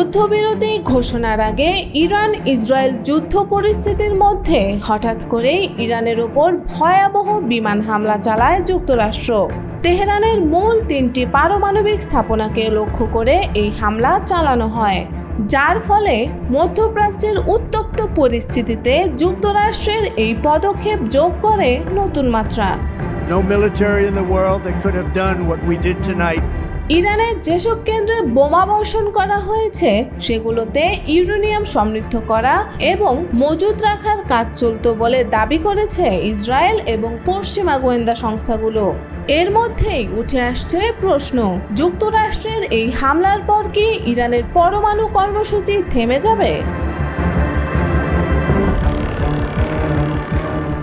যুদ্ধবিরতি ঘোষণার আগে ইরান ইসরায়েল যুদ্ধ পরিস্থিতির মধ্যে হঠাৎ করে ইরানের ওপর ভয়াবহ বিমান হামলা চালায় যুক্তরাষ্ট্র। তেহরানের মূল 3টি পারমাণবিক স্থাপনাকে লক্ষ্য করে এই হামলা চালানো হয়, যার ফলে মধ্যপ্রাচ্যের উত্তপ্ত পরিস্থিতিতে যুক্তরাষ্ট্রের এই পদক্ষেপ যোগ করে নতুন মাত্রা। No military in the world that could have done what we did tonight. ইরানের যেসব কেন্দ্রে বোমা বর্ষণ করা হয়েছে সেগুলোতে ইউরেনিয়াম সমৃদ্ধ করা এবং মজুত রাখার কাজ চলত বলে দাবি করেছে ইসরায়েল এবং পশ্চিমা গোয়েন্দা সংস্থাগুলো। এর মধ্যেই উঠে আসছে প্রশ্ন, যুক্তরাষ্ট্রের এই হামলার পর কি ইরানের পরমাণু কর্মসূচি থেমে যাবে?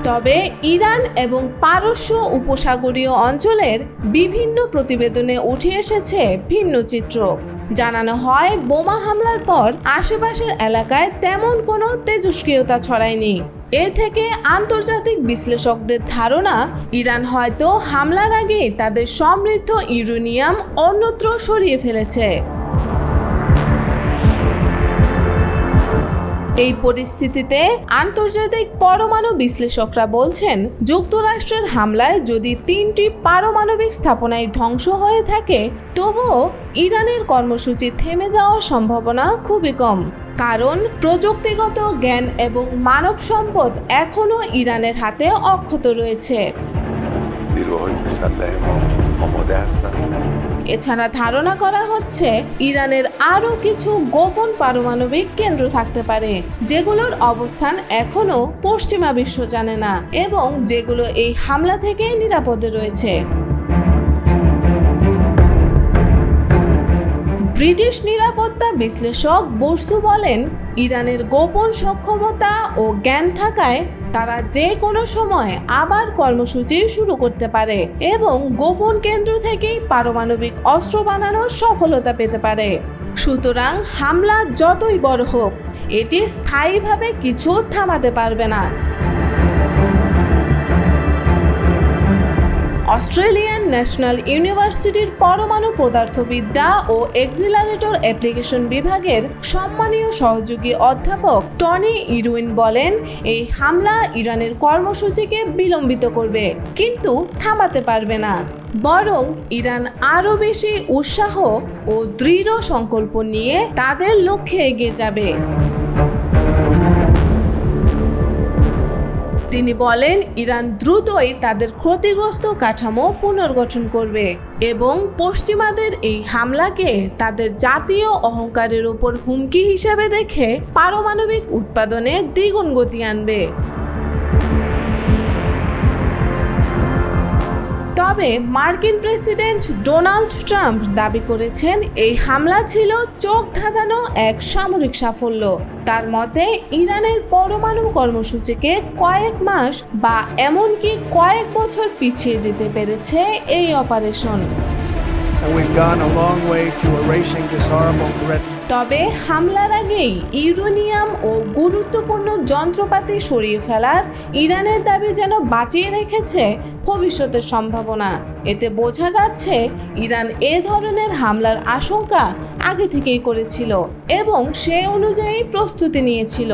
তবে ইরান এবং পারস্য উপসাগরীয় অঞ্চলের বিভিন্ন প্রতিবেদনে উঠে এসেছে ভিন্ন চিত্র। জানানো হয়, বোমা হামলার পর আশেপাশের এলাকায় তেমন কোনো তেজস্ক্রিয়তা ছড়ায়নি। এ থেকে আন্তর্জাতিক বিশ্লেষকদের ধারণা, ইরান হয়তো হামলার আগে তাদের সমৃদ্ধ ইউরেনিয়াম অন্যত্র সরিয়ে ফেলেছে। এই পরিস্থিতিতে আন্তর্জাতিক পরমাণু বিশ্লেষকরা বলছেন, যুক্তরাষ্ট্রের হামলায় যদি 3টি পারমাণবিক স্থাপনায় ধ্বংস হয়ে থাকে, তবুও ইরানের কর্মসূচি থেমে যাওয়ার সম্ভাবনা খুবই কম। কারণ প্রযুক্তিগত জ্ঞান এবং মানব সম্পদ এখনও ইরানের হাতে অক্ষত রয়েছে। এছাড়া ধারণা করা হচ্ছে, ইরানের আরও কিছু গোপন পারমাণবিক কেন্দ্র থাকতে পারে, যেগুলোর অবস্থান এখনও পশ্চিমা বিশ্ব জানে না এবং যেগুলো এই হামলা থেকে নিরাপদে রয়েছে। ব্রিটিশ নিরাপত্তা বিশ্লেষক বসু বলেন, ইরানের গোপন সক্ষমতা ও জ্ঞান থাকায় তারা যে কোনো সময় আবার কর্মসূচি শুরু করতে পারে এবং গোপন কেন্দ্র থেকেই পারমাণবিক অস্ত্র বানানোর সফলতা পেতে পারে। সুতরাং হামলা যতই বড় হোক, এটি স্থায়ীভাবে কিছু থামাতে পারবে না। অস্ট্রেলিয়ান ন্যাশনাল ইউনিভার্সিটির পরমাণু পদার্থবিদ্যা ও এক্সিলারেটর অ্যাপ্লিকেশন বিভাগের সম্মানীয় সহযোগী অধ্যাপক টনি ইরউইন বলেন, এই হামলা ইরানের কর্মসূচিকে বিলম্বিত করবে, কিন্তু থামাতে পারবে না। বরং ইরান আরও বেশি উৎসাহ ও দৃঢ় সংকল্প নিয়ে তাদের লক্ষ্যে এগিয়ে যাবে। তিনি বলেন, ইরান দ্রুতই তাদের ক্ষতিগ্রস্ত কাঠামো পুনর্গঠন করবে এবং পশ্চিমাদের এই হামলাকে তাদের জাতীয় অহংকারের উপর হুমকি হিসেবে দেখে পারমাণবিক উৎপাদনে দ্বিগুণ গতি আনবে। তবে মার্কিন প্রেসিডেন্ট ডোনাল্ড ট্রাম্প দাবি করেছেন, এই হামলা ছিল চোখ ধাঁধানো এক সামরিক সাফল্য। তার মতে, ইরানের পরমাণু কর্মসূচিকে কয়েক মাস বা এমনকি কয়েক বছর পিছিয়ে দিতে পেরেছে এই অপারেশন। তবে হামলার আগেই ইউরেনিয়াম ও গুরুত্বপূর্ণ যন্ত্রপাতি সরিয়ে ফেলার ইরানের দাবি যেন বাঁচিয়ে রেখেছে ভবিষ্যতের সম্ভাবনা। এতে বোঝা যাচ্ছে, ইরান এ ধরনের হামলার আশঙ্কা আগে থেকেই করেছিল এবং সে অনুযায়ী প্রস্তুতি নিয়েছিল।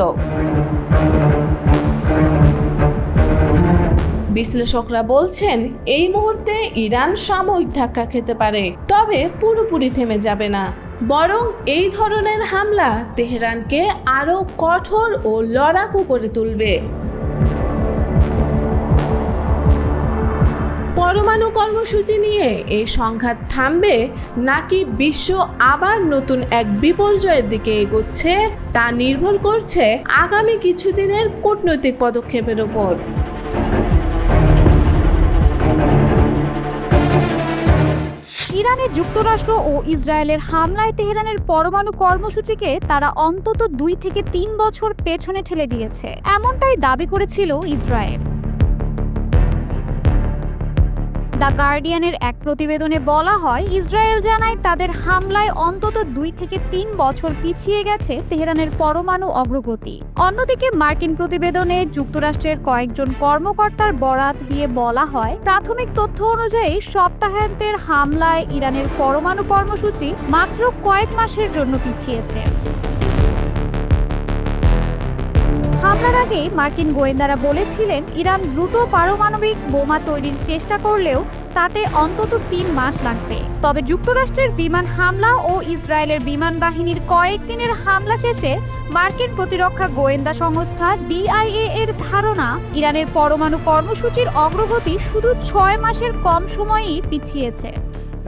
বিশ্লেষকরা বলছেন, এই মুহূর্তে ইরান সাময়িক ধাক্কা খেতে পারে, তবে পুরোপুরি থেমে যাবে না। বরং এই ধরনের হামলা তেহরানকে আরও কঠোর ও লড়াকু করে তুলবে। পরমাণু কর্মসূচি নিয়ে এই সংঘাত থামবে নাকি বিশ্ব আবার নতুন এক বিপর্যয়ের দিকে এগোচ্ছে, তা নির্ভর করছে আগামী কিছুদিনের কূটনৈতিক পদক্ষেপের উপর। ইরানের যুক্তরাষ্ট্র ও ইসরায়েলের হামলায় তেহরানের পরমাণু কর্মসূচিকে তারা অন্তত 2 থেকে 3 বছর পেছনে ঠেলে দিয়েছে, এমনটাই দাবি করেছিল ইসরায়েল। দ্য গার্ডিয়ানের এক প্রতিবেদনে বলা হয়, ইসরায়েল জানায় তাদের হামলায় অন্তত 2 থেকে 3 বছর পিছিয়ে গেছে তেহরানের পরমাণু অগ্রগতি। অন্যদিকে মার্কিন প্রতিবেদনে যুক্তরাষ্ট্রের কয়েকজন কর্মকর্তার বরাত দিয়ে বলা হয়, প্রাথমিক তথ্য অনুযায়ী সপ্তাহান্তের হামলায় ইরানের পরমাণু কর্মসূচি মাত্র কয়েক মাসের জন্য পিছিয়েছে। হামলার আগে মার্কিন গোয়েন্দারা বলেছিলেন, ইরান দ্রুত পারমাণবিক বোমা তৈরির চেষ্টা করলেও তাতে অন্তত 3 মাস লাগবে। তবে যুক্তরাষ্ট্রের বিমান হামলা ও ইসরায়েলের বিমান বাহিনীর কয়েকদিনের হামলা শেষে মার্কিন প্রতিরক্ষা গোয়েন্দা সংস্থা DIA এর ধারণা, ইরানের পরমাণু কর্মসূচির অগ্রগতি শুধু 6 মাসের কম সময়ই পিছিয়েছে।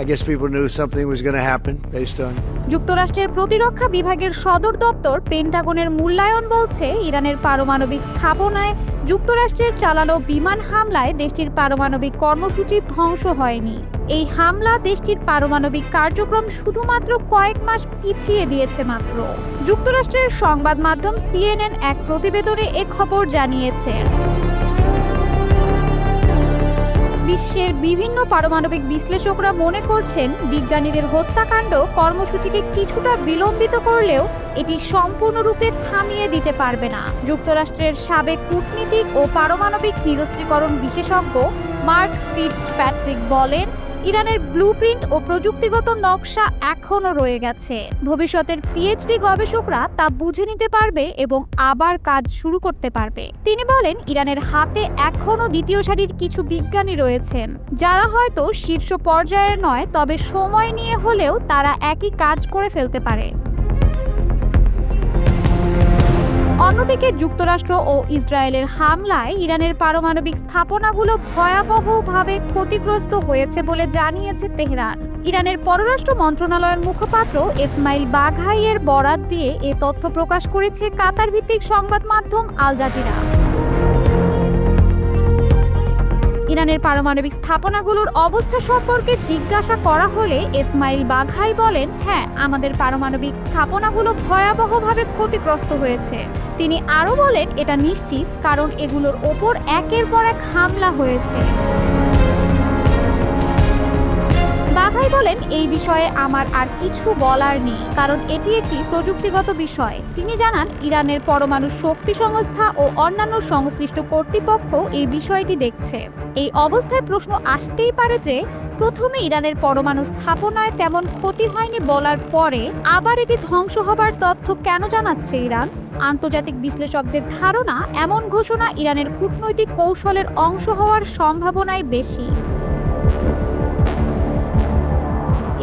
I guess people knew something was going to happen based on. যুক্তরাষ্ট্রের প্রতিরক্ষা বিভাগের সদর দপ্তর পেন্টাগনের মূল্যায়ন বলছে, ইরানের পারমাণবিক স্থাপনায় যুক্তরাষ্ট্রের চালানো বিমান হামলায় দেশটির পারমাণবিক কর্মসূচি ধ্বংস হয়নি। এই হামলা দেশটির পারমাণবিক কার্যক্রম শুধুমাত্র কয়েক মাস পিছিয়ে দিয়েছে মাত্র। যুক্তরাষ্ট্রের সংবাদ মাধ্যম CNN এক প্রতিবেদনে এ খবর জানিয়েছে। বিশ্বের বিভিন্ন পারমাণবিক বিশ্লেষকরা মনে করছেন, বিজ্ঞানীদের হত্যাকাণ্ড কর্মসূচিকে কিছুটা বিলম্বিত করলেও এটি সম্পূর্ণরূপে থামিয়ে দিতে পারবে না। যুক্তরাষ্ট্রের সাবেক কূটনীতিক ও পারমাণবিক নিরস্ত্রীকরণ বিশেষজ্ঞ মার্ক ফিটজপ্যাট্রিক বলেন, ইরানের ব্লুপ্রিন্ট ও প্রযুক্তিগত নকশা এখনও রয়ে গেছে। ভবিষ্যতের PhD গবেষকরা তা বুঝে নিতে পারবে এবং আবার কাজ শুরু করতে পারবে। তিনি বলেন, ইরানের হাতে এখনও দ্বিতীয় সারির কিছু বিজ্ঞানী রয়েছেন, যারা হয়তো শীর্ষ পর্যায়ের নয়, তবে সময় নিয়ে হলেও তারা একই কাজ করে ফেলতে পারে। অন্যদিকে যুক্তরাষ্ট্র ও ইসরায়েলের হামলায় ইরানের পারমাণবিক স্থাপনাগুলো ভয়াবহভাবে ক্ষতিগ্রস্ত হয়েছে বলে জানিয়েছে তেহরান। ইরানের পররাষ্ট্র মন্ত্রণালয়ের মুখপাত্র ইসমাইল বাঘাই এর বরাত দিয়ে এ তথ্য প্রকাশ করেছে কাতার ভিত্তিক সংবাদ মাধ্যম আল জাজিরা। ইরানের পারমাণবিক স্থাপনাগুলোর অবস্থা সম্পর্কে জিজ্ঞাসা করা হলে ইসমাইল বাঘাই বলেন, হ্যাঁ, আমাদের পারমাণবিক স্থাপনাগুলো ভয়াবহভাবে ক্ষতিগ্রস্ত হয়েছে। তিনি আরও বলেন, এটা নিশ্চিত, কারণ এগুলোর ওপর একের পর এক হামলা হয়েছে। বাঘাই বলেন, এই বিষয়ে আমার আর কিছু বলার নেই, কারণ এটি একটি প্রযুক্তিগত বিষয়। তিনি জানান, ইরানের পরমাণু শক্তি সংস্থা ও অন্যান্য সংশ্লিষ্ট কর্তৃপক্ষ এই বিষয়টি দেখছে। এই অবস্থায় প্রশ্ন আসতেই পারে যে, প্রথমে ইরানের পরমাণু স্থাপনায় তেমন ক্ষতি হয়নি বলার পরে আবার এটি ধ্বংস হবার তথ্য কেন জানাচ্ছে ইরান? আন্তর্জাতিক বিশ্লেষকদের ধারণা, এমন ঘোষণা ইরানের কূটনৈতিক কৌশলের অংশ হওয়ার সম্ভাবনাই বেশি।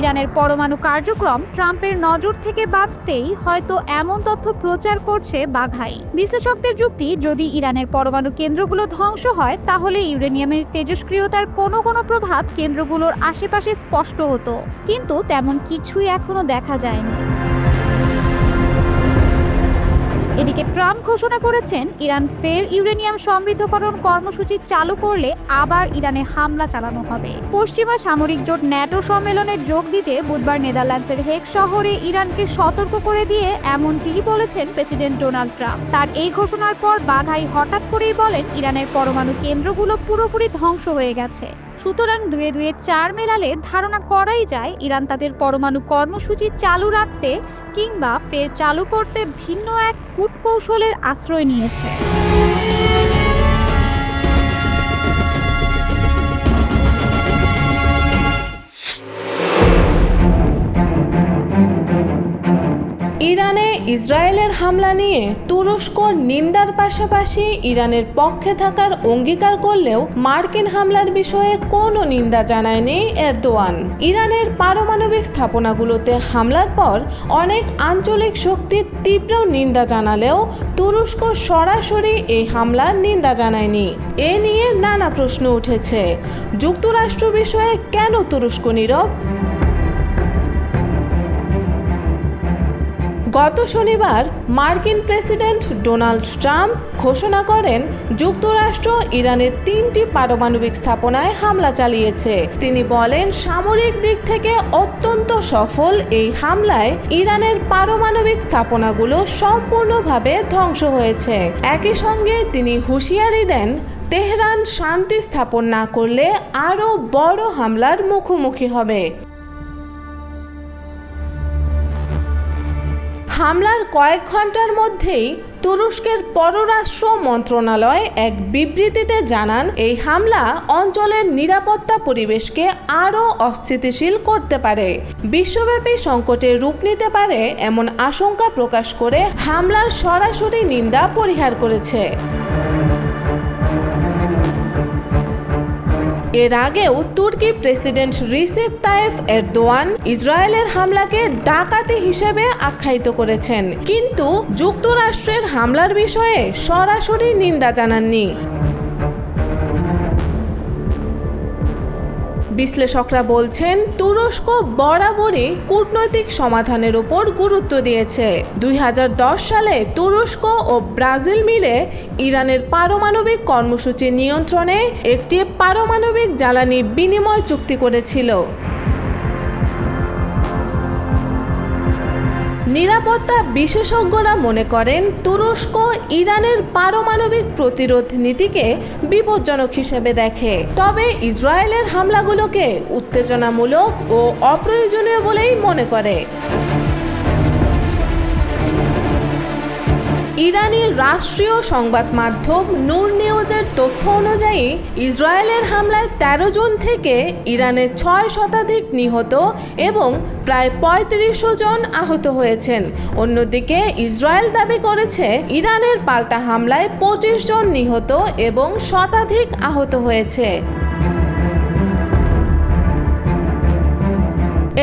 ইরানের পরমাণু কার্যক্রম ট্রাম্পের নজর থেকে বাঁচতেই হয়তো এমন তথ্য প্রচার করছে বাঘাই। বিশ্লেষকদের যুক্তি, যদি ইরানের পরমাণু কেন্দ্রগুলো ধ্বংস হয়, তাহলে ইউরেনিয়ামের তেজস্ক্রিয়তার কোনো প্রভাব কেন্দ্রগুলোর আশেপাশে স্পষ্ট হতো, কিন্তু তেমন কিছুই এখনো দেখা যায়নি। এদিকে ট্রাম্প ঘোষণা করেছেন, ইরান ফের ইউরেনিয়াম সমৃদ্ধকরণ কর্মসূচি চালু করলে আবার ইরানে হামলা চালানো হবে। পশ্চিমা সামরিক জোট ন্যাটো সম্মেলনে যোগ দিতে বুধবার নেদারল্যান্ডসের হেগ শহরে ইরানকে সতর্ক করে দিয়ে এমনটিই বলেছেন প্রেসিডেন্ট ডোনাল্ড ট্রাম্প। তার এই ঘোষণার পর বাঘাই হঠাৎ করেই বলেন, ইরানের পরমাণু কেন্দ্রগুলো পুরোপুরি ধ্বংস হয়ে গেছে। সুতরাং 2-4 মেলালে ধারণা করাই যায়, ইরান তাদের পরমাণু কর্মসূচি চালু রাখতে কিংবা ফের চালু করতে ভিন্ন এক কূটকৌশলের আশ্রয় নিয়েছে। ইরানে ইসরায়েলের হামলা নিয়ে তুরস্ক নিন্দার পাশাপাশি ইরানের পক্ষে থাকার অঙ্গীকার করলেও মার্কিন হামলার বিষয়ে কোনো নিন্দা জানায়নি এরদোয়ান। ইরানের পারমাণবিক স্থাপনাগুলোতে হামলার পর অনেক আঞ্চলিক শক্তির তীব্র নিন্দা জানালেও তুরস্ক সরাসরি এই হামলার নিন্দা জানায়নি। এ নিয়ে নানা প্রশ্ন উঠেছে। যুক্তরাষ্ট্র বিষয়ে কেন তুরস্ক নীরব? গত শনিবার মার্কিন প্রেসিডেন্ট ডোনাল্ড ট্রাম্প ঘোষণা করেন, যুক্তরাষ্ট্র ইরানের 3টি পারমাণবিক স্থাপনায় হামলা চালিয়েছে। তিনি বলেন, সামরিক দিক থেকে অত্যন্ত সফল এই হামলায় ইরানের পারমাণবিক স্থাপনাগুলো সম্পূর্ণভাবে ধ্বংস হয়েছে। একই সঙ্গে তিনি হুঁশিয়ারি দেন, তেহরান শান্তি স্থাপন না করলে আরও বড় হামলার মুখোমুখি হবে। হামলার কয়েক ঘন্টার মধ্যেই তুরস্কের পররাষ্ট্র মন্ত্রণালয় এক বিবৃতিতে জানান, এই হামলা অঞ্চলের নিরাপত্তা পরিবেশকে আরও অস্থিতিশীল করতে পারে, বিশ্বব্যাপী সংকটের রূপ নিতে পারে এমন আশঙ্কা প্রকাশ করে হামলার সরাসরি নিন্দা পরিহার করেছে। এর আগেও তুর্কি প্রেসিডেন্ট রিসেপ তাইয়েপ এরদোয়ান ইসরায়েলের হামলাকে ডাকাতি হিসেবে আখ্যায়িত করেছেন, কিন্তু যুক্তরাষ্ট্রের হামলার বিষয়ে সরাসরি নিন্দা জানাননি। বিশ্লেষকরা বলছেন, তুরস্ক বরাবরই কূটনৈতিক সমাধানের উপর গুরুত্ব দিয়েছে। 2010 সালে তুরস্ক ও ব্রাজিল মিলে ইরানের পারমাণবিক কর্মসূচি নিয়ন্ত্রণে একটি পারমাণবিক জ্বালানি বিনিময় চুক্তি করেছিল। নিরাপত্তা বিশেষজ্ঞরা মনে করেন, তুরস্ক ইরানের পারমাণবিক প্রতিরোধ নীতিকে বিপজ্জনক হিসেবে দেখে, তবে ইসরায়েলের হামলাগুলোকে উত্তেজনামূলক ও অপ্রয়োজনীয় বলেই মনে করে। ইরানি রাষ্ট্রীয় সংবাদ মাধ্যম নূর নিউজের তথ্য অনুযায়ী ইসরায়েলের হামলায় 13 জন থেকে ইরানের 6 শতাধিক নিহত এবং প্রায় 35 জন আহত হয়েছেন। অন্যদিকে ইসরায়েল দাবি করেছে, ইরানের পাল্টা হামলায় 25 জন নিহত এবং শতাধিক আহত হয়েছে।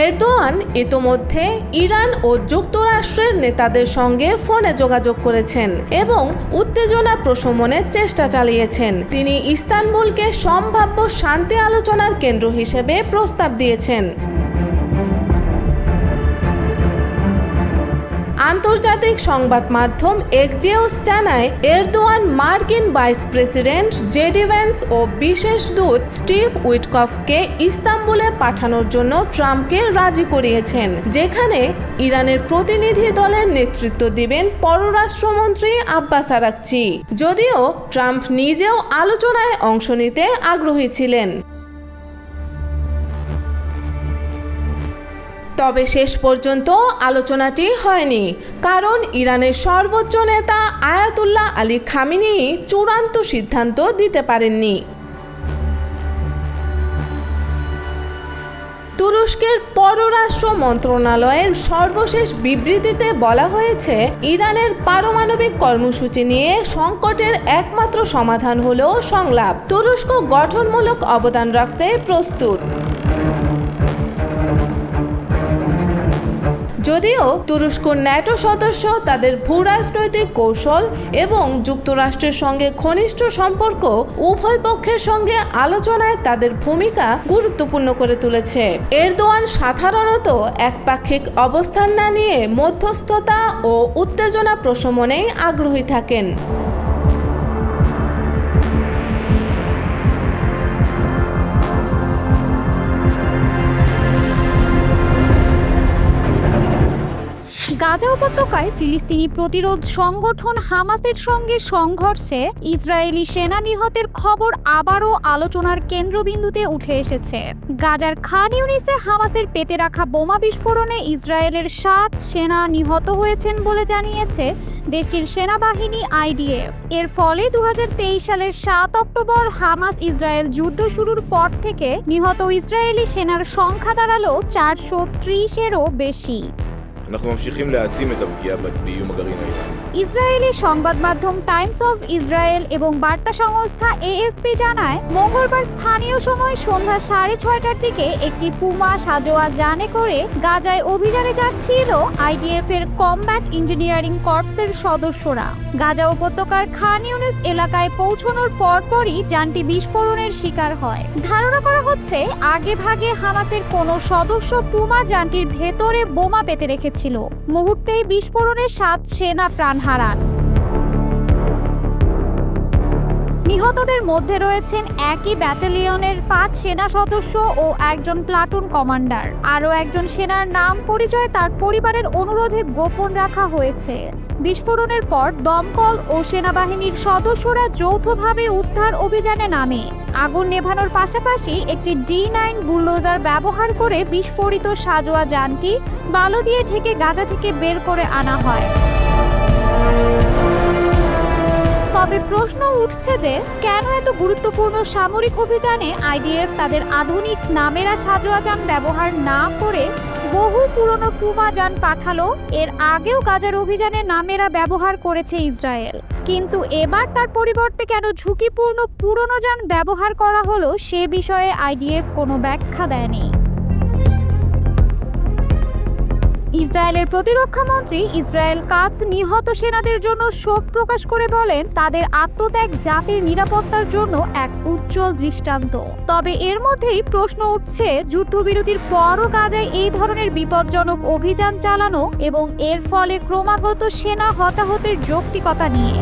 এরদোয়ান ইতোমধ্যে ইরান ও যুক্তরাষ্ট্রের নেতাদের সঙ্গে ফোনে যোগাযোগ করেছেন এবং উত্তেজনা প্রশমনের চেষ্টা চালিয়েছেন। তিনি ইস্তানবুলকে সম্ভাব্য শান্তি আলোচনার কেন্দ্র হিসেবে প্রস্তাব দিয়েছেন। আন্তর্জাতিক সংবাদ মাধ্যম এক্সিওস জানায়, এরদোয়ান মার্কিন ভাইস প্রেসিডেন্ট জেডি ভ্যান্স ও বিশেষ দূত স্টিভ উইটকফকে ইস্তাম্বুলে পাঠানোর জন্য ট্রাম্পকে রাজি করিয়েছেন, যেখানে ইরানের প্রতিনিধি দলের নেতৃত্ব দিবেন পররাষ্ট্রমন্ত্রী আব্বাস আরাকচি। যদিও ট্রাম্প নিজেও আলোচনায় অংশ নিতে আগ্রহী ছিলেন। তবে শেষ পর্যন্ত আলোচনাটি হয়নি, কারণ ইরানের সর্বোচ্চ নেতা আয়াতুল্লাহ আলী খামেনি চূড়ান্ত সিদ্ধান্ত দিতে পারেননি। তুরস্কের পররাষ্ট্র মন্ত্রণালয়ের সর্বশেষ বিবৃতিতে বলা হয়েছে, ইরানের পারমাণবিক কর্মসূচি নিয়ে সংকটের একমাত্র সমাধান হলো সংলাপ। তুরস্ক গঠনমূলক অবদান রাখতে প্রস্তুত। যদিও তুরস্ক ন্যাটো সদস্য, তাদের ভূরাজনৈতিক কৌশল এবং যুক্তরাষ্ট্রের সঙ্গে ঘনিষ্ঠ সম্পর্ক উভয় পক্ষের সঙ্গে আলোচনায় তাদের ভূমিকা গুরুত্বপূর্ণ করে তুলেছে। এরদোয়ান সাধারণত একপাক্ষিক অবস্থান না নিয়ে মধ্যস্থতা ও উত্তেজনা প্রশমনেই আগ্রহী থাকেন। গাজা উপত্যকায় ফিলিস্তিনি প্রতিরোধ সংগঠন হামাসের সঙ্গে সংঘর্ষে ইসরায়েলি সেনা নিহতের খবর আবারও আলোচনার কেন্দ্রবিন্দুতে উঠে এসেছে। গাজার খান ইউনিসে হামাসের পেতে রাখা বোমা বিস্ফোরণে ইসরায়েলের 7 সেনা নিহত হয়েছেন বলে জানিয়েছে দেশটির সেনাবাহিনী IDF। এর ফলে 2023 সালের 7 অক্টোবর হামাস ইসরায়েল যুদ্ধ শুরুর পর থেকে নিহত ইসরায়েলি সেনার সংখ্যা দাঁড়ালো 430-এরও বেশি। אנחנו ממשיכים להעצים את הפגיעה באיום הגרעין האיראני। ইসরায়েলি সংবাদ মাধ্যম টাইমস অফ ইসরায়েল এবং বার্তা সংস্থা AFP জানায়, মঙ্গলবার স্থানীয় সময় সন্ধ্যা 6:30টার দিকে একটি পুমা সাজোয়া যানে করে গাজায় অভিযানে যাচ্ছিল IDF এর কমব্যাট ইঞ্জিনিয়ারিং কর্পসের সদস্যরা। গাজা উপত্যকার খান ইউনিস এলাকায় পৌঁছানোর পরপরই যানটি বিস্ফোরণের শিকার হয়। ধারণা করা হচ্ছে, আগে ভাগে হামাসের কোনো সদস্য পুমা যানটির ভেতরে বোমা পেতে রেখেছিল। মুহূর্তেই বিস্ফোরণে 7 সেনা প্রাণ হারান। নিহতদের মধ্যে রয়েছেন একই ব্যাটালিয়নের 5 সেনা সদস্য ও একজন প্লাটুন কমান্ডার। আরও একজন সেনার নাম পরিচয় তার পরিবারের অনুরোধে গোপন রাখা হয়েছে। বিস্ফোরণের পর দমকল ও সেনাবাহিনীর সদস্যরা যৌথভাবে উদ্ধার অভিযানে নামে। আগুন নেভানোর পাশাপাশি একটি D9 বুলডোজার ব্যবহার করে বিস্ফোরিত সাঁজোয়া যানটি বালু দিয়ে ঢেকে গাজা থেকে বের করে আনা হয়। তবে প্রশ্ন উঠছে যে কেন এত গুরুত্বপূর্ণ সামরিক অভিযানে IDF তাদের আধুনিক নামেরা সাঁজোয়া যান ব্যবহার না করে বহু পুরনো পুমা যান পাঠালো? এর আগেও গাজার অভিযানে নামেরা ব্যবহার করেছে ইসরায়েল, কিন্তু এবার তার পরিবর্তে কেন ঝুঁকিপূর্ণ পুরনো যান ব্যবহার করা হলো সে বিষয়ে IDF কোনো ব্যাখ্যা দেয়নি। ইসরায়েলের প্রতিরক্ষা মন্ত্রী ইসরায়েল কাটজ নিহত সেনাদের জন্য শোক প্রকাশ করে বলেন, তাদের আত্মত্যাগ জাতির নিরাপত্তার জন্য এক উজ্জ্বল দৃষ্টান্ত। তবে এর মধ্যেই প্রশ্ন উঠছে যুদ্ধবিরতির পরও গাজায় এই ধরনের বিপজ্জনক অভিযান চালানো এবং এর ফলে ক্রমাগত সেনা হতাহতের যৌক্তিকতা নিয়ে।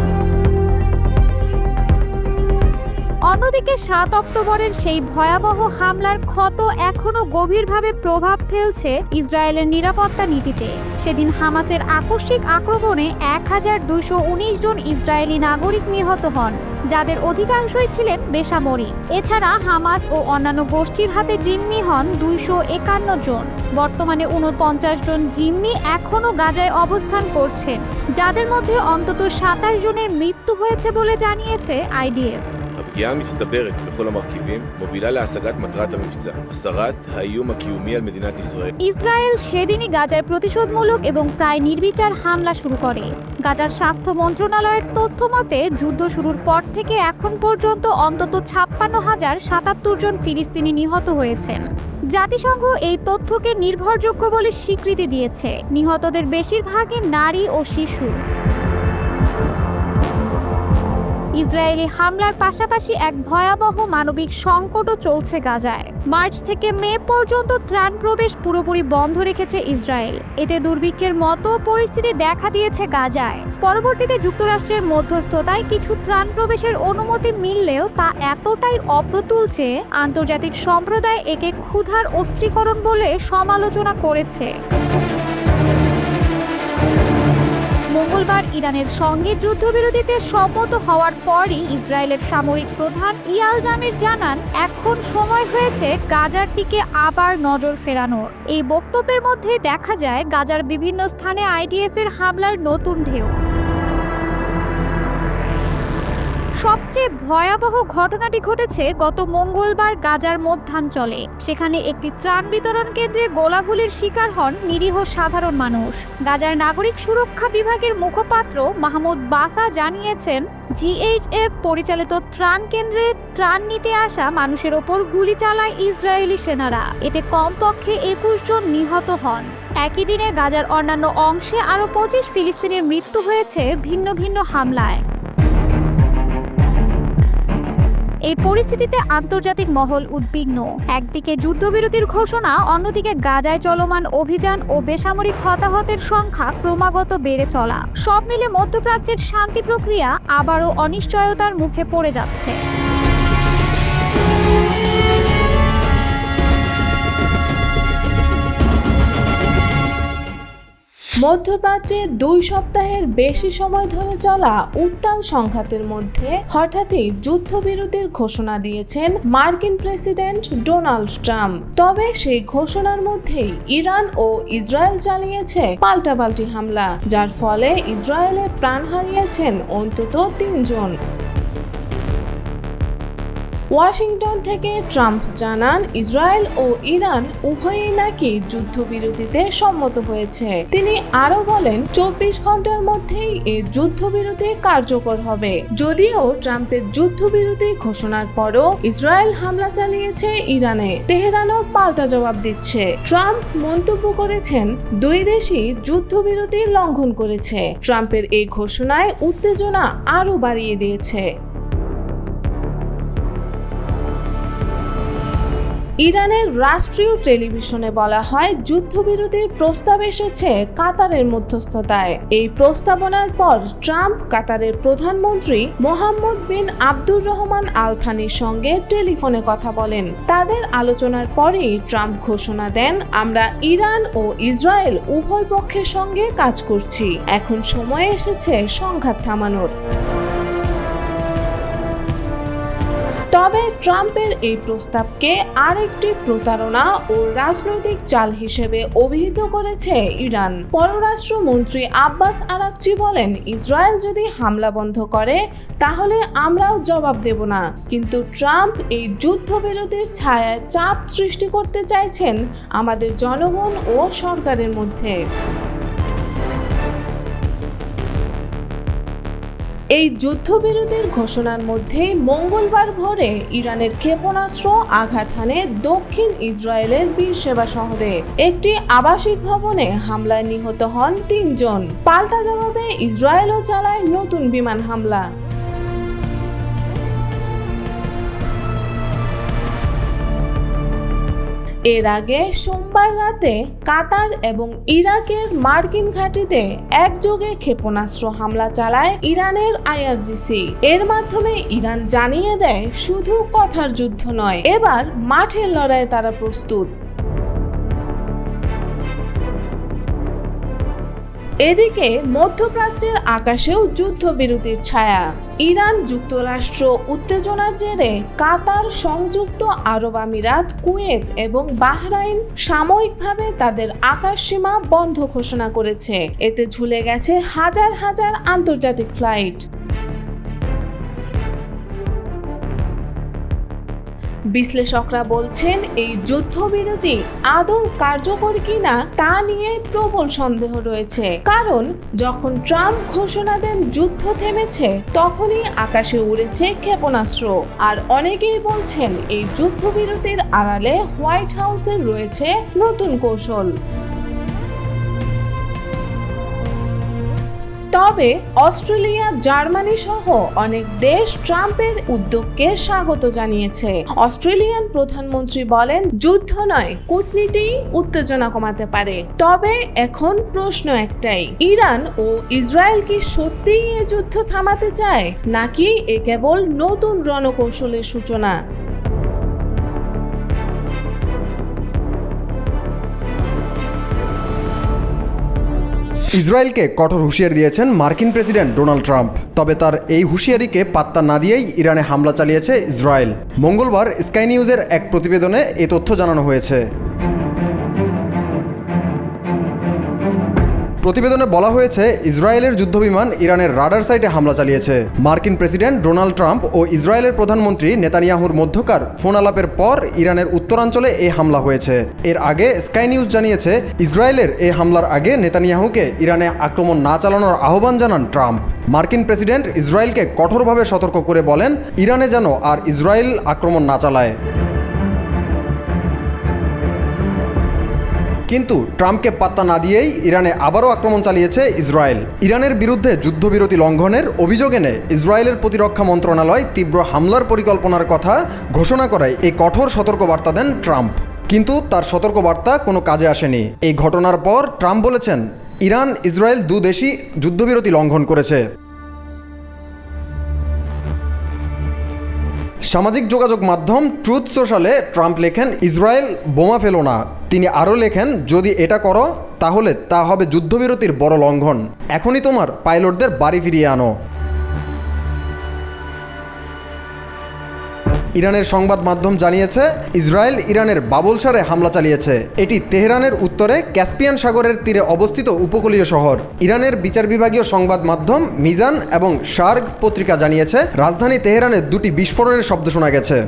অন্যদিকে 7 অক্টোবরের সেই ভয়াবহ হামলার ক্ষত এখনো গভীরভাবে প্রভাব ফেলছে ইসরায়েলের নিরাপত্তা নীতিতে। সেদিন হামাসের আকস্মিক আক্রমণে 1219 জন ইসরায়েলি নাগরিক নিহত হন, যাদের অধিকাংশই ছিলেন বেসামরিক। এছাড়া হামাস ও অন্যান্য গোষ্ঠীর হাতে জিম্মি হন 251 জন। বর্তমানে 49 জন জিম্মি এখনও গাজায় অবস্থান করছেন, যাদের মধ্যে অন্তত 27 জনের মৃত্যু হয়েছে বলে জানিয়েছে IDF। הפגיעה המצטברת בכל המרכיבים מובילה להשגת מטרת המבצע, הסרת האיום הקיומי על מדינת ישראל. ইসরায়েল সেদিনই গাজার প্রতিশোধমূলক এবং প্রায় নির্বিচার হামলা শুরু করে। গাজার স্বাস্থ্য মন্ত্রণালয়ের তথ্য মতে যুদ্ধ শুরুর পর থেকে এখন পর্যন্ত অন্তত 56,077 জন ফিলিস্তিনি নিহত হয়েছেন। জাতিসংঘ এই তথ্যকে নির্ভরযোগ্য বলে স্বীকৃতি দিয়েছে। নিহতদের বেশিরভাগই নারী ও শিশু। ইসরায়েলি হামলার পাশাপাশি এক ভয়াবহ মানবিক সংকটও চলছে গাজায়। মার্চ থেকে মে পর্যন্ত ত্রাণ প্রবেশ পুরোপুরি বন্ধ রেখেছে ইসরায়েল। এতে দুর্ভিক্ষের মতো পরিস্থিতি দেখা দিয়েছে গাজায়। পরবর্তীতে যুক্তরাষ্ট্রের মধ্যস্থতায় কিছু ত্রাণ প্রবেশের অনুমতি মিললেও তা এতটাই অপ্রতুল যে আন্তর্জাতিক সম্প্রদায় একে ক্ষুধার অস্ত্রীকরণ বলে সমালোচনা করেছে। মঙ্গলবার ইরানের সঙ্গে যুদ্ধবিরতিতে সম্মত হওয়ার পরই ইসরায়েলের সামরিক প্রধান ইয়াল জামির জানান, এখন সময় হয়েছে গাজার দিকে আবার নজর ফেরানোর। এই বক্তব্যের মধ্যে দেখা যায় গাজার বিভিন্ন স্থানে IDF এর হামলার নতুন ঢেউ। সবচেয়ে ভয়াবহ ঘটনাটি ঘটেছে গত মঙ্গলবার গাজার মধ্যাঞ্চলে। সেখানে একটি ত্রাণ বিতরণ কেন্দ্রে গোলাগুলির শিকার হন নিরীহ সাধারণ মানুষ। গাজার নাগরিক সুরক্ষা বিভাগের মুখপাত্র মাহমুদ বাসা জানিয়েছেন, GHF পরিচালিত ত্রাণ কেন্দ্রে ত্রাণ নিতে আসা মানুষের ওপর গুলি চালায় ইসরায়েলি সেনারা। এতে কমপক্ষে 21 জন নিহত হন। একই দিনে গাজার অন্যান্য অংশে আরও 25 ফিলিস্তিনির মৃত্যু হয়েছে ভিন্ন ভিন্ন হামলায়। এই পরিস্থিতিতে আন্তর্জাতিক মহল উদ্বিগ্ন। একদিকে যুদ্ধবিরতির ঘোষণা, অন্যদিকে গাজায় চলমান অভিযান ও বেসামরিক হতাহতের সংখ্যা ক্রমাগত বেড়ে চলা। সব মিলে মধ্যপ্রাচ্যের শান্তি প্রক্রিয়া আবারও অনিশ্চয়তার মুখে পড়ে যাচ্ছে। মধ্যপ্রাচ্যে 2 সপ্তাহের বেশি সময় ধরে চলা উত্তাল সংঘাতের মধ্যে হঠাৎই যুদ্ধবিরতির ঘোষণা দিয়েছেন মার্কিন প্রেসিডেন্ট ডোনাল্ড ট্রাম্প। তবে সেই ঘোষণার মধ্যেই ইরান ও ইসরায়েল চালিয়েছে পাল্টাপাল্টি হামলা, যার ফলে ইসরায়েলে প্রাণ হারিয়েছেন অন্তত 3 জন। ওয়াশিংটন থেকে ট্রাম্প জানান, ইসরায়েল ও ইরান উভয়েই নাকি যুদ্ধবিরতিতে সম্মত হয়েছে। তিনি আরো বলেন, 24 ঘন্টার মধ্যেই এই যুদ্ধবিরতি কার্যকর হবে। যদিও ট্রাম্পের যুদ্ধবিরতি ঘোষণার পরও ইসরায়েল হামলা চালিয়েছে ইরানে, তেহরানও পাল্টা জবাব দিচ্ছে। ট্রাম্প মন্তব্য করেছেন, 2 দেশই যুদ্ধবিরতি লঙ্ঘন করেছে। ট্রাম্পের এই ঘোষণায় উত্তেজনা আরো বাড়িয়ে দিয়েছে। ইরানের রাষ্ট্রীয় টেলিভিশনে বলা হয় যুদ্ধবিরতির প্রস্তাব এসেছে কাতারের মধ্যস্থতায়। এই প্রস্তাবনার পর ট্রাম্প কাতারের প্রধানমন্ত্রী মোহাম্মদ বিন আব্দুর রহমান আল থানির সঙ্গে টেলিফোনে কথা বলেন। তাদের আলোচনার পরেই ট্রাম্প ঘোষণা দেন, আমরা ইরান ও ইসরায়েল উভয় পক্ষের সঙ্গে কাজ করছি, এখন সময় এসেছে সংঘাত থামানোর। তবে ট্রাম্পের এই প্রস্তাবকে আরেকটি প্রতারণা ও রাজনৈতিক চাল হিসেবে অভিহিত করেছে ইরান। পররাষ্ট্রমন্ত্রী আব্বাস আরাকচি বলেন, ইসরায়েল যদি হামলা বন্ধ করে তাহলে আমরাও জবাব দেব না। কিন্তু ট্রাম্প এই যুদ্ধবিরতির ছায়ায় চাপ সৃষ্টি করতে চাইছেন আমাদের জনগণ ও সরকারের মধ্যে। এই যুদ্ধবিরতির ঘোষণার মধ্যে মঙ্গলবার ভোরে ইরানের ক্ষেপণাস্ত্র আঘাত হানে দক্ষিণ ইসরায়েলের বীরশেবা শহরে। একটি আবাসিক ভবনে হামলায় নিহত হন 3 জন। পাল্টা জবাবে ইসরায়েলও চালায় নতুন বিমান হামলা। এর আগে সোমবার রাতে কাতার এবং ইরাকের মার্কিন ঘাঁটিতে একযোগে ক্ষেপণাস্ত্র হামলা চালায় ইরানের IRGC। এর মাধ্যমে ইরান জানিয়ে দেয়, শুধু কথার যুদ্ধ নয়, এবার মাঠের লড়াইয়ে তারা প্রস্তুত। এদিকে মধ্যপ্রাচ্যের আকাশেও যুদ্ধবিরতির ছায়া। ইরান যুক্তরাষ্ট্র উত্তেজনার জেরে কাতার, সংযুক্ত আরব আমিরাত, কুয়েত এবং বাহরাইন সাময়িকভাবে তাদের আকাশসীমা বন্ধ ঘোষণা করেছে। এতে ঝুলে গেছে হাজার হাজার আন্তর্জাতিক ফ্লাইট। বিশ্লেষকরা বলছেন, এই যুদ্ধবিরতি আদৌ কার্যকর কিনা তা নিয়ে প্রবল সন্দেহ রয়েছে। কারণ যখন ট্রাম্প ঘোষণা দেন যুদ্ধ থেমেছে, তখনই আকাশে উড়েছে ক্ষেপণাস্ত্র। আর অনেকেই বলছেন, এই যুদ্ধবিরতির আড়ালে হোয়াইট হাউসের রয়েছে নতুন কৌশল। তবে অস্ট্রেলিয়া, জার্মানি সহ অনেক দেশ ট্রাম্পের উদ্যোগকে স্বাগত জানিয়েছে। অস্ট্রেলিয়ান প্রধানমন্ত্রী বলেন, যুদ্ধ নয়, কূটনীতি উত্তেজনা কমাতে পারে। তবে এখন প্রশ্ন একটাই, ইরান ও ইসরায়েল কি সত্যিই এই যুদ্ধ থামাতে চায়, নাকি এ কেবল নতুন রণকৌশলের সূচনা? ইসরায়েলকে কঠোর হুঁশিয়ারি দিয়েছেন মার্কিন প্রেসিডেন্ট ডোনাল্ড ট্রাম্প। তবে তার এই হুঁশিয়ারিকে পাত্তা না দিয়েই ইরানে হামলা চালিয়েছে ইসরায়েল। মঙ্গলবার স্কাই নিউজের এক প্রতিবেদনে এ তথ্য জানানো হয়েছে। প্রতিবেদনে বলা হয়েছে, ইসরায়েলের যুদ্ধবিমান ইরানের রাডার সাইটে হামলা চালিয়েছে। মার্কিন প্রেসিডেন্ট ডোনাল্ড ট্রাম্প ও ইসরায়েলের প্রধানমন্ত্রী নেতানিয়াহুর মধ্যকার ফোন আলাপের পর ইরানের উত্তরাঞ্চলে এই হামলা হয়েছে। এর আগে স্কাই নিউজ জানিয়েছে, ইসরায়েলের এই হামলার আগে নেতানিয়াহুকে ইরানে আক্রমণ না চালানোর আহ্বান জানান ট্রাম্প। মার্কিন প্রেসিডেন্ট ইসরায়েলকে কঠোরভাবে সতর্ক করে বলেন, ইরানে যেন আর ইসরায়েল আক্রমণ না চালায়। কিন্তু ট্রাম্পকে পাত্তা না দিয়েই ইরানে আবারও আক্রমণ চালিয়েছে ইসরায়েল। ইরানের বিরুদ্ধে যুদ্ধবিরতি লঙ্ঘনের অভিযোগ এনে ইসরায়েলের প্রতিরক্ষা মন্ত্রণালয় তীব্র হামলার পরিকল্পনার কথা ঘোষণা করায় এই কঠোর সতর্কবার্তা দেন ট্রাম্প। কিন্তু তার সতর্কবার্তা কোনো কাজে আসেনি। এই ঘটনার পর ট্রাম্প বলেছেন, ইরান, ইসরায়েল দু দেশই যুদ্ধবিরতি লঙ্ঘন করেছে। সামাজিক যোগাযোগ মাধ্যম ট্রুথ সোশ্যালে ট্রাম্প লেখেন, ইসরায়েল বোমা ফেলো না। তিনি আরও লেখেন, যদি এটা করো তাহলে তা হবে যুদ্ধবিরতির বড় লঙ্ঘন। এখনই তোমার পাইলটদের বাড়ি ফিরিয়ে আনো। ইরানের সংবাদ মাধ্যম জানিয়েছে, ইসরায়েল ইরানের বাবুলসারে হামলা চালিয়েছে। এটি তেহরানের উত্তরে ক্যাসপিয়ান সাগরের তীরে অবস্থিত উপকূলীয় শহর। ইরানের বিচার বিভাগীয় সংবাদ মাধ্যম মিজান এবং শার্গ পত্রিকা জানিয়েছে, রাজধানী তেহরানে 2টি বিস্ফোরণের শব্দ শোনা গেছে।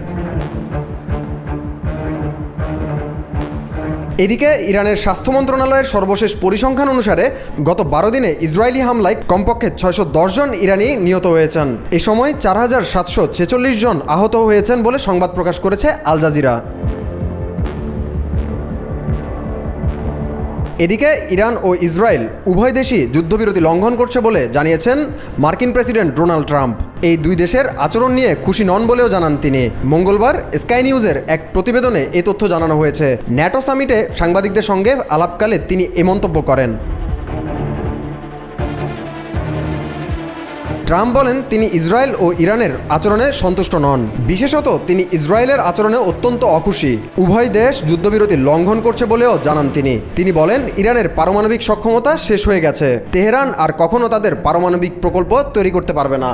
এদিকে ইরানের স্বাস্থ্য মন্ত্রণালয়ের সর্বশেষ পরিসংখ্যান অনুসারে গত 12 দিনে ইসরায়েলি হামলায় কমপক্ষে 610 জন ইরানি নিহত হয়েছেন। এ সময় 4746 জন আহত হয়েছেন বলে সংবাদ প্রকাশ করেছে আল জাজিরা। এদিকে ইরান ও ইসরায়েল উভয় দেশই যুদ্ধবিরতি লঙ্ঘন করছে বলে জানিয়েছেন মার্কিন প্রেসিডেন্ট ডোনাল্ড ট্রাম্প। এই দুই দেশের আচরণ নিয়ে খুশি নন বলেও জানান তিনি। মঙ্গলবার স্কাই নিউজের এক প্রতিবেদনে এই তথ্য জানানো হয়েছে। ন্যাটো সামিটে সাংবাদিকদের সঙ্গে আলাপকালে তিনি এ মন্তব্য করেন। ট্রাম্প বলেন তিনি ইসরায়েল ও ইরানের আচরণে সন্তুষ্ট নন। বিশেষত তিনি ইসরায়েলের আচরণে অত্যন্ত অখুশি। উভয় দেশ যুদ্ধবিরতি লঙ্ঘন করছে বলেও জানান তিনি বলেন ইরানের পারমাণবিক সক্ষমতা শেষ হয়ে গেছে। তেহরান আর কখনো তাদের পারমাণবিক প্রকল্প তৈরি করতে পারবে না।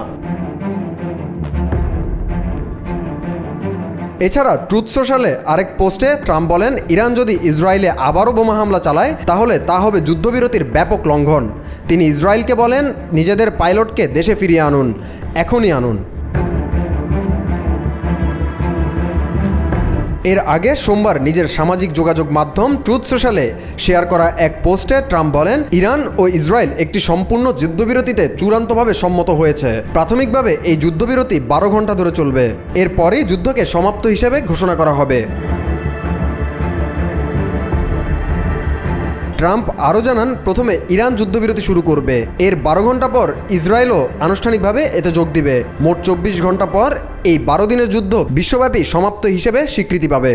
এছাড়া ট্রুথ সোশ্যালে আরেক পোস্টে ট্রাম্প বলেন ইরান যদি ইসরায়েলে আবারও বোমা হামলা চালায় তাহলে তা হবে যুদ্ধবিরতির ব্যাপক লঙ্ঘন। তিনি ইসরায়েলকে বলেন নিজেদের পাইলটকে দেশে ফিরিয়ে আনুন, এখনই আনুন। এর আগে সোমবার নিজের সামাজিক যোগাযোগ মাধ্যম ট্রুথ সোশ্যালে শেয়ার করা এক পোস্টে ট্রাম্প বলেন ইরান ও ইসরায়েল একটি সম্পূর্ণ যুদ্ধবিরতিতে চূড়ান্তভাবে সম্মত হয়েছে। প্রাথমিকভাবে এই যুদ্ধবিরতি 12 ঘন্টা ধরে চলবে। এরপরই যুদ্ধকে সমাপ্ত হিসেবে ঘোষণা করা হবে। ট্রাম্প আরও জানান প্রথমে ইরান যুদ্ধবিরতি শুরু করবে, এর 12 ঘন্টা পর ইসরায়েলও আনুষ্ঠানিকভাবে এতে যোগ দিবে। মোট 24 ঘন্টা পর এই 12 দিনের যুদ্ধ বিশ্বব্যাপী সমাপ্ত হিসেবে স্বীকৃতি পাবে।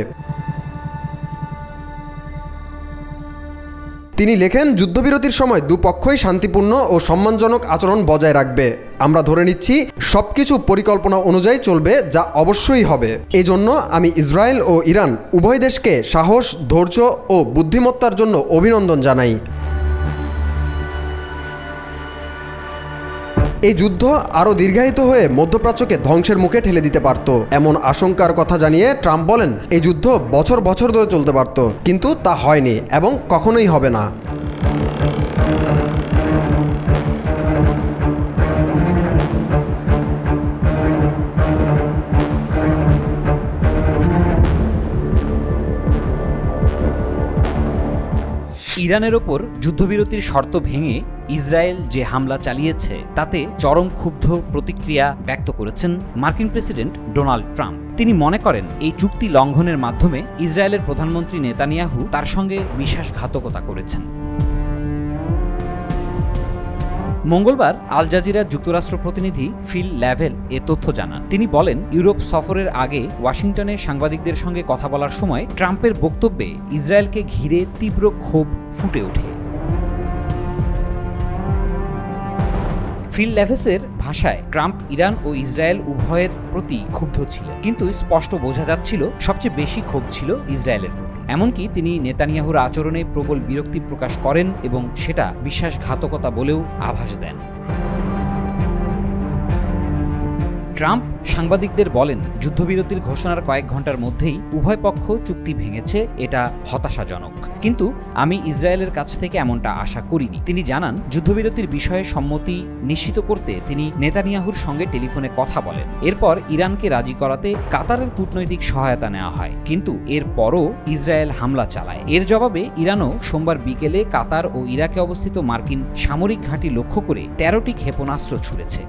তিনি লেখেন যুদ্ধবিরতির সময় দুপক্ষই শান্তিপূর্ণ ও সম্মানজনক আচরণ বজায় রাখবে। আমরা ধরে নিচ্ছি সবকিছু পরিকল্পনা অনুযায়ী চলবে, যা অবশ্যই হবে। এজন্য আমি ইসরায়েল ও ইরান উভয় দেশকে সাহস, ধৈর্য ও বুদ্ধিমত্তার জন্য অভিনন্দন জানাই। এই যুদ্ধ আরও দীর্ঘায়িত হয়ে মধ্যপ্রাচ্যকে ধ্বংসের মুখে ঠেলে দিতে পারত, এমন আশঙ্কার কথা জানিয়ে ট্রাম্প বলেন এই যুদ্ধ বছর বছর ধরে চলতে পারত, কিন্তু তা হয়নি এবং কখনোই হবে না। ইরানের ওপর যুদ্ধবিরতির শর্ত ভেঙে ইসরায়েল যে হামলা চালিয়েছে তাতে চরম ক্ষুব্ধ প্রতিক্রিয়া ব্যক্ত করেছেন মার্কিন প্রেসিডেন্ট ডোনাল্ড ট্রাম্প। তিনি মনে করেন এই চুক্তি লঙ্ঘনের মাধ্যমে ইসরায়েলের প্রধানমন্ত্রী নেতানিয়াহু তার সঙ্গে বিশ্বাসঘাতকতা করেছেন। মঙ্গলবার আল জাজিরার যুক্তরাষ্ট্র প্রতিনিধি ফিল ল্যাভেল এ তথ্য জানান। তিনি বলেন ইউরোপ সফরের আগে ওয়াশিংটনে সাংবাদিকদের সঙ্গে কথা বলার সময় ট্রাম্পের বক্তব্যে ইসরায়েলকে ঘিরে তীব্র ক্ষোভ ফুটে ওঠে। ফিল ল্যাভেসের ভাষায় ট্রাম্প ইরান ও ইসরায়েল উভয়ের প্রতি ক্ষুব্ধ ছিলেন, কিন্তু স্পষ্ট বোঝা যাচ্ছিল সবচেয়ে বেশি ক্ষোভ ছিল ইসরায়েলের প্রতি। এমনকি তিনি নেতানিয়াহুর আচরণে প্রবল বিরক্তি প্রকাশ করেন এবং সেটা বিশ্বাসঘাতকতা বলেও আভাস দেন। ট্রাম্প সাংবাদিকদের বলেন যুদ্ধবিরতির ঘোষণার কয়েক ঘন্টার মধ্যেই উভয় পক্ষ চুক্তি ভেঙেছে, এটা হতাশাজনক, কিন্তু আমি ইসরায়েলের কাছ থেকে এমনটা আশা করিনি। তিনি জানান যুদ্ধবিরতির বিষয়ে সম্মতি নিশ্চিত করতে তিনি নেতানিয়াহুর সঙ্গে টেলিফোনে কথা বলেন। এরপর ইরানকে রাজি করাতে কাতারের কূটনৈতিক সহায়তা নেওয়া হয়, কিন্তু এরপরও ইসরায়েল হামলা চালায়। এর জবাবে ইরানও সোমবার বিকেলে কাতার ও ইরাকে অবস্থিত মার্কিন সামরিক ঘাঁটি লক্ষ্য করে 13টি ক্ষেপণাস্ত্র ছুড়েছে।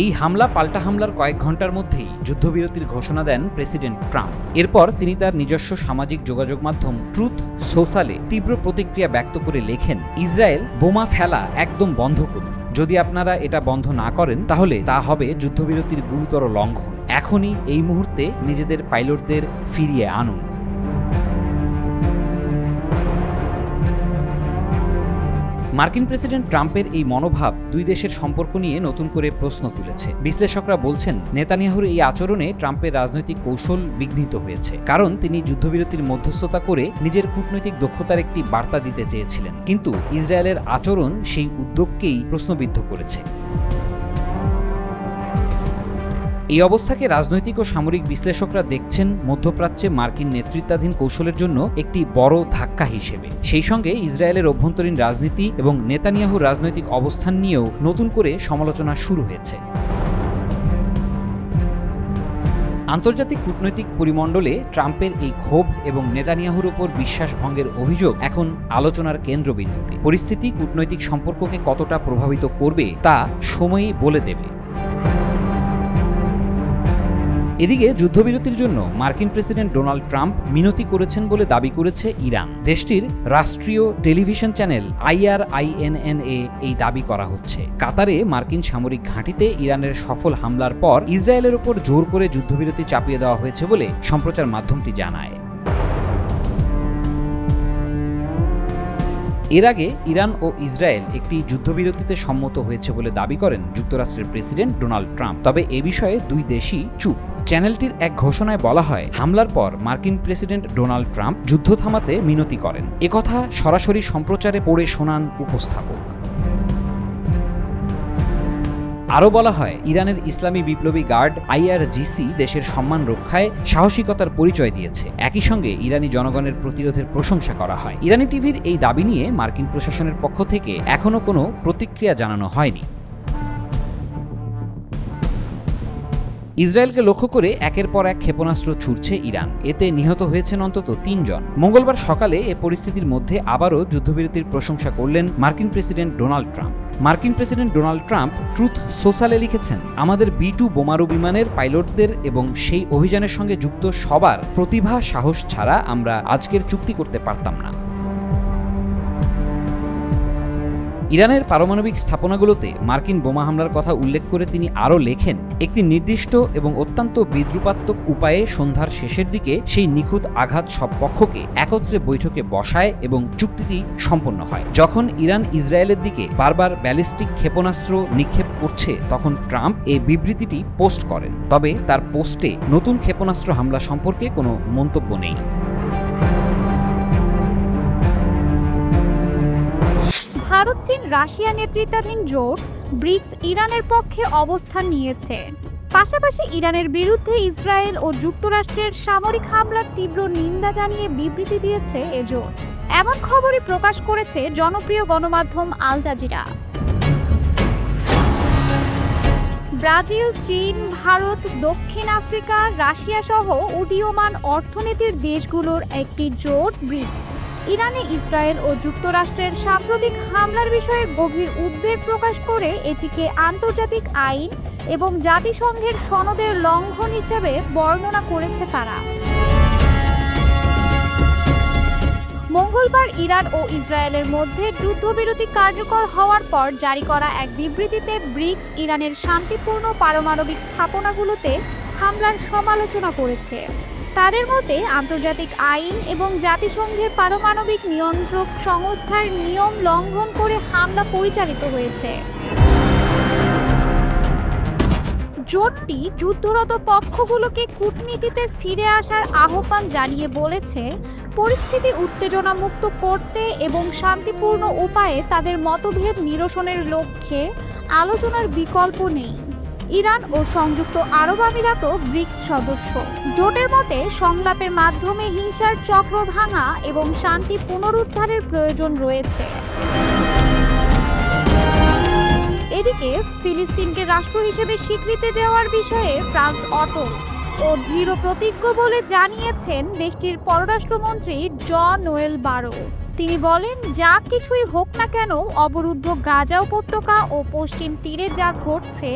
এই হামলা পাল্টা হামলার কয়েক ঘন্টার মধ্যেই যুদ্ধবিরতির ঘোষণা দেন প্রেসিডেন্ট ট্রাম্প। এরপর তিনি তার নিজস্ব সামাজিক যোগাযোগ মাধ্যম ট্রুথ সোশ্যালে তীব্র প্রতিক্রিয়া ব্যক্ত করে লেখেন ইসরায়েল বোমা ফেলা একদম বন্ধ করুন। যদি আপনারা এটা বন্ধ না করেন তাহলে তা হবে যুদ্ধবিরতির গুরুতর লঙ্ঘন। এখনই এই মুহূর্তে নিজেদের পাইলটদের ফিরিয়ে আনুন। মার্কিন প্রেসিডেন্ট ট্রাম্পের এই মনোভাব দুই দেশের সম্পর্ক নিয়ে নতুন করে প্রশ্ন তুলেছে। বিশ্লেষকরা বলছেন নেতানিয়াহুর এই আচরণে ট্রাম্পের রাজনৈতিক কৌশল বিঘ্নিত হয়েছে, কারণ তিনি যুদ্ধবিরতির মধ্যস্থতা করে নিজের কূটনৈতিক দক্ষতার একটি বার্তা দিতে চেয়েছিলেন, কিন্তু ইসরায়েলের আচরণ সেই উদ্যোগকেই প্রশ্নবিদ্ধ করেছে। এই অবস্থাকে রাজনৈতিক ও সামরিক বিশ্লেষকরা দেখছেন মধ্যপ্রাচ্যে মার্কিন নেতৃত্বাধীন কৌশলের জন্য একটি বড় ধাক্কা হিসেবে। সেই সঙ্গে ইসরায়েলের অভ্যন্তরীণ রাজনীতি এবং নেতানিয়াহুর রাজনৈতিক অবস্থান নিয়েও নতুন করে সমালোচনা শুরু হয়েছে। আন্তর্জাতিক কূটনৈতিক পরিমণ্ডলে ট্রাম্পের এই ক্ষোভ এবং নেতানিয়াহুর ওপর বিশ্বাস ভঙ্গের অভিযোগ এখন আলোচনার কেন্দ্রবিন্দুতে। পরিস্থিতি কূটনৈতিক সম্পর্ককে কতটা প্রভাবিত করবে তা সময়ই বলে দেবে। এদিকে যুদ্ধবিরতির জন্য মার্কিন প্রেসিডেন্ট ডোনাল্ড ট্রাম্প মিনতি করেছেন বলে দাবি করেছে ইরান। দেশটির রাষ্ট্রীয় টেলিভিশন চ্যানেল IRINNA এই দাবি করা হচ্ছে। কাতারে মার্কিন সামরিক ঘাঁটিতে ইরানের সফল হামলার পর ইসরায়েলের উপর জোর করে যুদ্ধবিরতি চাপিয়ে দেওয়া হয়েছে বলে সম্প্রচার মাধ্যমটি জানায়। এর আগে ইরান ও ইসরায়েল একটি যুদ্ধবিরতিতে সম্মত হয়েছে বলে দাবি করেন যুক্তরাষ্ট্রের প্রেসিডেন্ট ডোনাল্ড ট্রাম্প। তবে এ বিষয়ে দুই দেশই চুপ। চ্যানেলটির এক ঘোষণায় বলা হয়, হামলার পর মার্কিন প্রেসিডেন্ট ডোনাল্ড ট্রাম্প যুদ্ধ থামাতে মিনতি করেন। একথা সরাসরি সম্প্রচারে পড়ে শোনান উপস্থাপক। আরও বলা হয়, ইরানের ইসলামী বিপ্লবী গার্ড IRGC দেশের সম্মান রক্ষায় সাহসিকতার পরিচয় দিয়েছে। একই সঙ্গে ইরানি জনগণের প্রতিরোধের প্রশংসা করা হয়। ইরানি টিভির এই দাবি নিয়ে মার্কিন প্রশাসনের পক্ষ থেকে এখনও কোনো প্রতিক্রিয়া জানানো হয়নি। ইসরায়েলকে লক্ষ্য করে একের পর এক ক্ষেপণাস্ত্র ছুড়ছে ইরান। এতে নিহত হয়েছেন অন্তত 3 জন। মঙ্গলবার সকালে এ পরিস্থিতির মধ্যে আবারও যুদ্ধবিরতির প্রশংসা করলেন মার্কিন প্রেসিডেন্ট ডোনাল্ড ট্রাম্প। মার্কিন প্রেসিডেন্ট ডোনাল্ড ট্রাম্প ট্রুথ সোশ্যালে লিখেছেন, আমাদের B-2 বোমারু বিমানের পাইলটদের এবং সেই অভিযানের সঙ্গে যুক্ত সবার প্রতিভা সাহস ছাড়া আমরা আজকের চুক্তি করতে পারতাম না। ইরানের পারমাণবিক স্থাপনাগুলোতে মার্কিন বোমা হামলার কথা উল্লেখ করে তিনি আরও লেখেন, একটি নির্দিষ্ট এবং অত্যন্ত বিদ্রুপাত্মক উপায়ে সন্ধ্যার শেষের দিকে সেই নিখুঁত আঘাত সব পক্ষকে একত্রে বৈঠকে বসায় এবং চুক্তিটি সম্পন্ন হয়। যখন ইরান ইসরায়েলের দিকে বারবার ব্যালিস্টিক ক্ষেপণাস্ত্র নিক্ষেপ করছে, তখন ট্রাম্প এই বিবৃতিটি পোস্ট করেন। তবে তার পোস্টে নতুন ক্ষেপণাস্ত্র হামলা সম্পর্কে কোনো মন্তব্য নেই। ভারত, চীন, রাশিয়া নেতৃত্বাধীন জোট ব্রিক্স ইরানের পক্ষে অবস্থান নিয়েছে। পাশাপাশি ইরানের বিরুদ্ধে ইসরায়েল ও যুক্তরাষ্ট্রের সামরিক হামলার তীব্র নিন্দা জানিয়ে বিবৃতি দিয়েছে এ জোট। এমন খবরই প্রকাশ করেছে জনপ্রিয় গণমাধ্যম আল জাজিরা। ব্রাজিল, চীন, ভারত, দক্ষিণ আফ্রিকা, রাশিয়া সহ উদীয়মান অর্থনীতির দেশগুলোর একটি জোট ব্রিক্স ইরানে ইসরায়েল ও যুক্তরাষ্ট্রের সাম্প্রতিক হামলার বিষয়ে গভীর উদ্বেগ প্রকাশ করে এটিকে আন্তর্জাতিক আইন এবং জাতিসংঘের সনদের লঙ্ঘন হিসেবে বর্ণনা করেছে তারা। মঙ্গলবার ইরান ও ইসরায়েলের মধ্যে যুদ্ধবিরতি কার্যকর হওয়ার পর জারি করা এক বিবৃতিতে ব্রিক্স ইরানের শান্তিপূর্ণ পারমাণবিক স্থাপনাগুলোতে হামলার সমালোচনা করেছে। তাদের মতে আন্তর্জাতিক আইন এবং জাতিসংঘের পারমাণবিক নিয়ন্ত্রক সংস্থার নিয়ম লঙ্ঘন করে হামলা পরিচালিত হয়েছে। জোটটি যুদ্ধরত পক্ষগুলোকে কূটনীতিতে ফিরে আসার আহ্বান জানিয়ে বলেছে, পরিস্থিতি উত্তেজনামুক্ত করতে এবং শান্তিপূর্ণ উপায়ে তাদের মতভেদ নিরসনের লক্ষ্যে আলোচনার বিকল্প নেই। ইরান ও সংযুক্ত আরব আমিরাতও ব্রিক্স সদস্য। জোটের মতে সংলাপের মাধ্যমে হিংসার চক্র ভাঙা এবং শান্তি পুনরুদ্ধারের প্রয়োজন রয়েছে। এদিকে ফিলিস্তিনকে রাষ্ট্র হিসেবে স্বীকৃতি দেওয়ার বিষয়ে ফ্রান্স অটল ও দৃঢ় প্রতিজ্ঞ বলে জানিয়েছেন দেশটির পররাষ্ট্রমন্ত্রী জন-নোয়েল বারো। তিনি বলেন, যা কিছুই হোক না কেন অবরুদ্ধ গাজা উপত্যকা ও পশ্চিম তীরে যা ঘটছে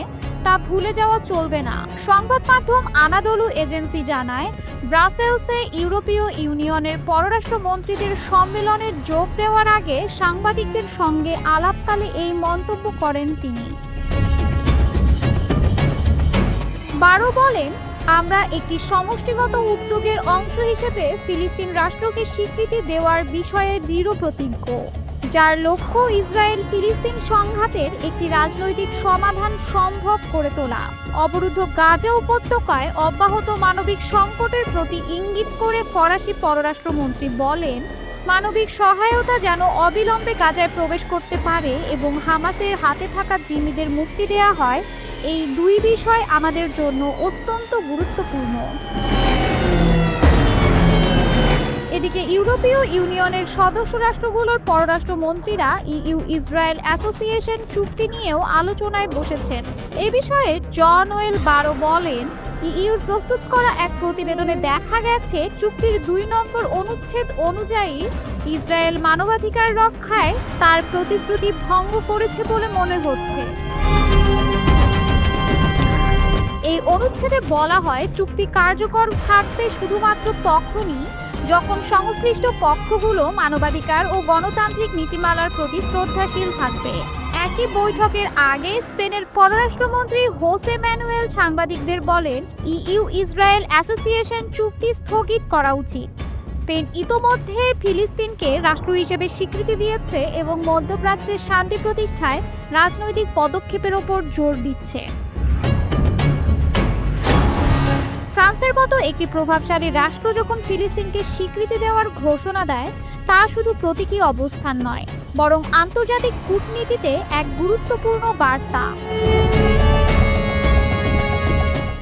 তা ভুলে যাওয়া চলবে না। সংবাদ মাধ্যম আনাদোলু এজেন্সি জানায়, ব্রাসেলসে ইউরোপীয় ইউনিয়নের পররাষ্ট্রমন্ত্রীদের সম্মেলনে যোগ দেওয়ার আগে সাংবাদিকদের সঙ্গে আলাপকালে এই মন্তব্য করেন তিনি। বারো বলেন, আমরা একটি সমষ্টিগত উদ্যোগের অংশ হিসেবে ফিলিস্তিন রাষ্ট্রকে স্বীকৃতি দেওয়ার বিষয়ে দৃঢ় প্রতিজ্ঞ, যার লক্ষ্য ইসরায়েল ফিলিস্তিন সংঘাতের একটি রাজনৈতিক সমাধান সম্ভব করে তোলা। অবরুদ্ধ গাজা উপত্যকায় অব্যাহত মানবিক সংকটের প্রতি ইঙ্গিত করে ফরাসি পররাষ্ট্রমন্ত্রী বলেন, মানবিক সহায়তা যেন অবিলম্বে গাজায় প্রবেশ করতে পারে এবং হামাসের হাতে থাকা জিম্মিদের মুক্তি দেওয়া হয়, এই দুই বিষয় আমাদের জন্য অত্যন্ত গুরুত্বপূর্ণ। এদিকে ইউরোপীয় ইউনিয়নের সদস্য রাষ্ট্রগুলোর পররাষ্ট্রমন্ত্রীরা EU-ইসরায়েল অ্যাসোসিয়েশন চুক্তি নিয়েও আলোচনায় বসেছেন। এ বিষয়ে জন-নোয়েল বারো বলেন, ইউর প্রস্তুত করা এক প্রতিবেদনে দেখা গেছে চুক্তির 2 নম্বর অনুচ্ছেদ অনুযায়ী ইসরায়েল মানবাধিকার রক্ষায় তার প্রতিশ্রুতি ভঙ্গ করেছে বলে মনে হচ্ছে। এই অনুচ্ছেদে বলা হয় চুক্তি কার্যকর থাকবে শুধুমাত্র তখনই যখন সংশ্লিষ্ট পক্ষগুলো মানবাধিকার ও গণতান্ত্রিক নীতিমালার প্রতি শ্রদ্ধাশীল থাকবে। একই বৈঠকের আগে স্পেনের পররাষ্ট্রমন্ত্রী হোসে ম্যানুয়েল সাংবাদিকদের বলেন, ইইউ ইসরায়েল অ্যাসোসিয়েশন চুক্তি স্থগিত করা উচিত। স্পেন ইতোমধ্যে ফিলিস্তিনকে রাষ্ট্র হিসেবে স্বীকৃতি দিয়েছে এবং মধ্যপ্রাচ্যের শান্তি প্রতিষ্ঠায় রাজনৈতিক পদক্ষেপের ওপর জোর দিচ্ছে। ফ্রান্সের মতো একটি প্রভাবশালী রাষ্ট্র যখন ফিলিস্তিনকে স্বীকৃতি দেওয়ার ঘোষণা দেয়, তা শুধু প্রতীকী অবস্থান নয়, বরং আন্তর্জাতিক কূটনীতিতে এক গুরুত্বপূর্ণ বার্তা।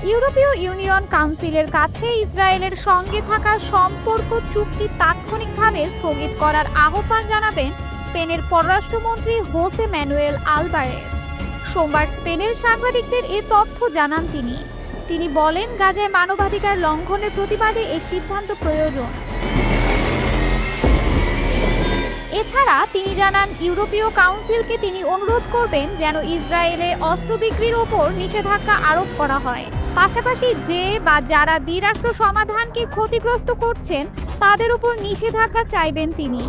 ইউরোপীয় ইউনিয়ন কাউন্সিলের কাছে ইসরায়েলের সঙ্গে থাকা সম্পর্ক চুক্তি তাৎক্ষণিকভাবে স্থগিত করার আহ্বান জানাবেন স্পেনের পররাষ্ট্রমন্ত্রী হোসে ম্যানুয়েল আলভারেস। সোমবার স্পেনের সাংবাদিকদের এ তথ্য জানান তিনি বলেন, গাজায় মানবাধিকার লঙ্ঘনের প্রতিবাদে এই সিদ্ধান্ত প্রয়োজন। এছাড়া তিনি জানান, ইউরোপীয় কাউন্সিলকে তিনি অনুরোধ করবেন যেন ইসরায়েলে অস্ত্র বিক্রির ওপর নিষেধাজ্ঞা আরোপ করা হয়। পাশাপাশি যে বা যারা দ্বিরাষ্ট্র সমাধানকে ক্ষতিগ্রস্ত করছেন তাদের উপর নিষেধাজ্ঞা চাইবেন তিনি।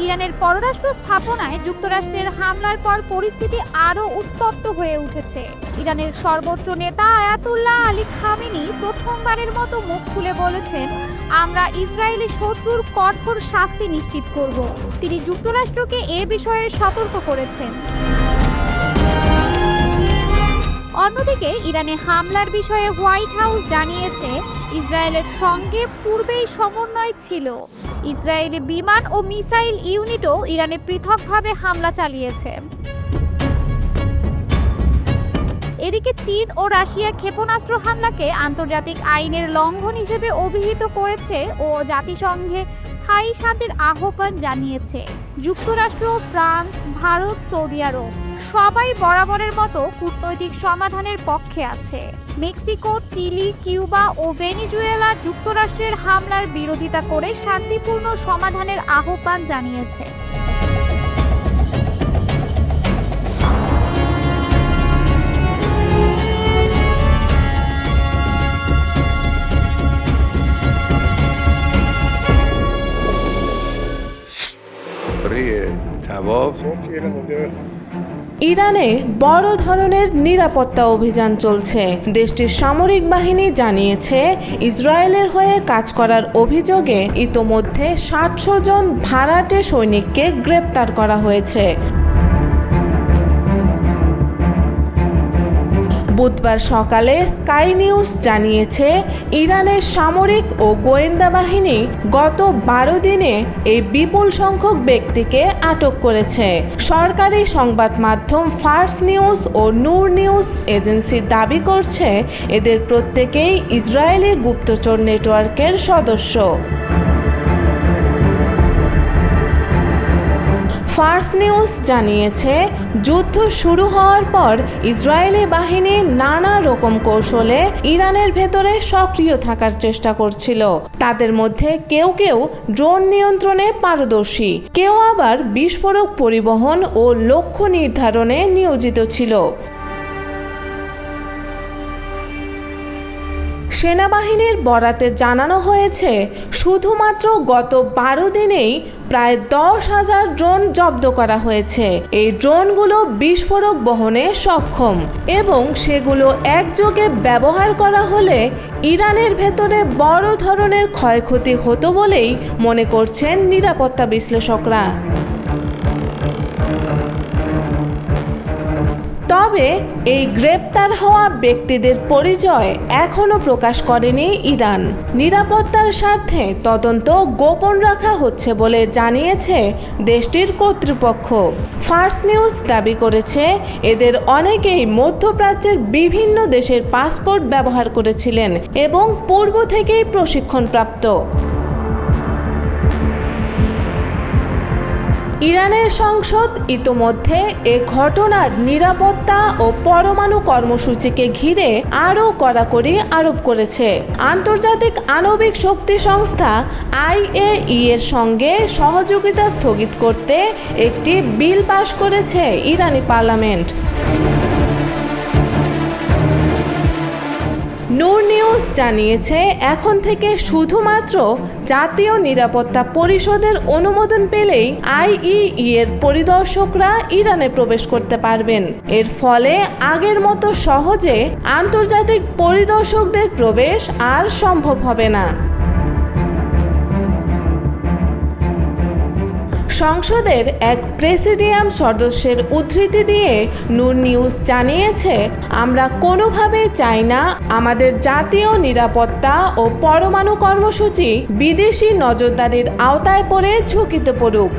ইরানের পররাষ্ট্র স্থাপনায় যুক্তরাষ্ট্রের হামলার পর পরিস্থিতি আরও উত্তপ্ত হয়ে উঠেছে। ইরানের সর্বোচ্চ নেতা আয়াতুল্লাহ আলী খামেনি প্রথমবারের মতো মুখ খুলে বলেছেন, আমরা ইসরায়েলি শত্রুর কঠোর শাস্তি নিশ্চিত করব। তিনি যুক্তরাষ্ট্রকে এ বিষয়ে সতর্ক করেছেন। অন্যদিকে ইরানে হামলার বিষয়ে হোয়াইট হাউস জানিয়েছে, ইসরায়েলের সঙ্গে পূর্বেই সমন্বয় ছিল। ইসরায়েলি বিমান ও মিসাইল ইউনিটও ইরানে পৃথকভাবে হামলা চালিয়েছে। এদিকে চীন ও রাশিয়া ক্ষেপণাস্ত্র হামলাকে আন্তর্জাতিক আইনের লঙ্ঘন হিসেবে অভিহিত করেছে ও জাতিসংঘে স্থায়ী শান্তির আহ্বান জানিয়েছে। যুক্তরাষ্ট্র, ফ্রান্স, ভারত, সৌদি আরব সবাই বরাবরের মতো কূটনৈতিক সমাধানের পক্ষে আছে। মেক্সিকো, চিলি, কিউবা ও ভেনেজুয়েলা যুক্তরাষ্ট্রের হামলার বিরোধিতা করে শান্তিপূর্ণ সমাধানের আহ্বান জানিয়েছে। ইরানে বড় ধরনের নিরাপত্তা অভিযান চলছে। দেশটির সামরিক বাহিনী জানিয়েছে, ইসরায়েলের হয়ে কাজ করার অভিযোগে ইতোমধ্যে 700 জন ভাড়াটে সৈনিককে গ্রেপ্তার করা হয়েছে। বুধবার সকালে স্কাই নিউজ জানিয়েছে, ইরানের সামরিক ও গোয়েন্দা বাহিনী গত 12 দিনে এই বিপুল সংখ্যক ব্যক্তিকে আটক করেছে। সরকারি সংবাদ মাধ্যম ফার্স নিউজ ও নূর নিউজ এজেন্সি দাবি করছে, এদের প্রত্যেকেই ইসরায়েলি গুপ্তচর নেটওয়ার্কের সদস্য। ফার্স নিউজ জানিয়েছে, যুদ্ধ শুরু হওয়ার পর ইসরায়েলি বাহিনী নানা রকম কৌশলে ইরানের ভেতরে সক্রিয় থাকার চেষ্টা করছিল। তাদের মধ্যে কেউ কেউ ড্রোন নিয়ন্ত্রণে পারদর্শী, কেউ আবার বিস্ফোরক পরিবহন ও লক্ষ্য নির্ধারণে নিয়োজিত ছিল। সেনাবাহিনীর বরাতে জানানো হয়েছে, শুধুমাত্র গত 12 দিনেই প্রায় 10,000 ড্রোন জব্দ করা হয়েছে। এই ড্রোনগুলো বিস্ফোরক বহনে সক্ষম এবং সেগুলো একযোগে ব্যবহার করা হলে ইরানের ভেতরে বড় ধরনের ক্ষয়ক্ষতি হতো বলেই মনে করছেন নিরাপত্তা বিশ্লেষকরা। তবে এই গ্রেপ্তার হওয়া ব্যক্তিদের পরিচয় এখনো প্রকাশ করেনি ইরান। নিরাপত্তার স্বার্থে তদন্ত গোপন রাখা হচ্ছে বলে জানিয়েছে দেশটির কর্তৃপক্ষ। ফার্স নিউজ দাবি করেছে, এদের অনেকেই মধ্যপ্রাচ্যের বিভিন্ন দেশের পাসপোর্ট ব্যবহার করেছিলেন এবং পূর্ব থেকেই প্রশিক্ষণপ্রাপ্ত। ইরানের সংসদ ইতোমধ্যে এ ঘটনার নিরাপত্তা ও পরমাণু কর্মসূচিকে ঘিরে আরও কড়াকড়ি আরোপ করেছে। আন্তর্জাতিক আণবিক শক্তি সংস্থা IAEA এর সঙ্গে সহযোগিতা স্থগিত করতে একটি বিল পাশ করেছে ইরানি পার্লামেন্ট। নূর নিউজ জানিয়েছে, এখন থেকে শুধুমাত্র জাতীয় নিরাপত্তা পরিষদের অনুমোদন পেলেই আইইই এর পরিদর্শকরা ইরানে প্রবেশ করতে পারবেন। এর ফলে আগের মতো সহজে আন্তর্জাতিক পরিদর্শকদের প্রবেশ আর সম্ভব হবে না। সংসদের এক প্রেসিডিয়াম সদস্যের উদ্ধৃতি দিয়ে নূর নিউজ জানিয়েছে, আমরা কোনোভাবে চাই না আমাদের জাতীয় নিরাপত্তা ও পরমাণু কর্মসূচি বিদেশি নজরদারির আওতায় পড়ে ঝুঁকিতে পড়ুক।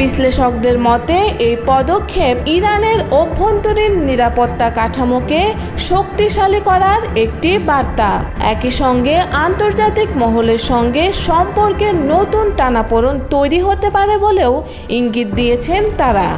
বিশ্লেষকদের মতে এই পদক্ষেপ ইরানের অভ্যন্তরীণ নিরাপত্তা কাঠামোকে শক্তিশালী করার একটি বার্তা। একই সঙ্গে আন্তর্জাতিক মহলের সঙ্গে সম্পর্কের নতুন টানাপোড়েন তৈরি হতে পারে বলেও ইঙ্গিত দিয়েছেন তারা।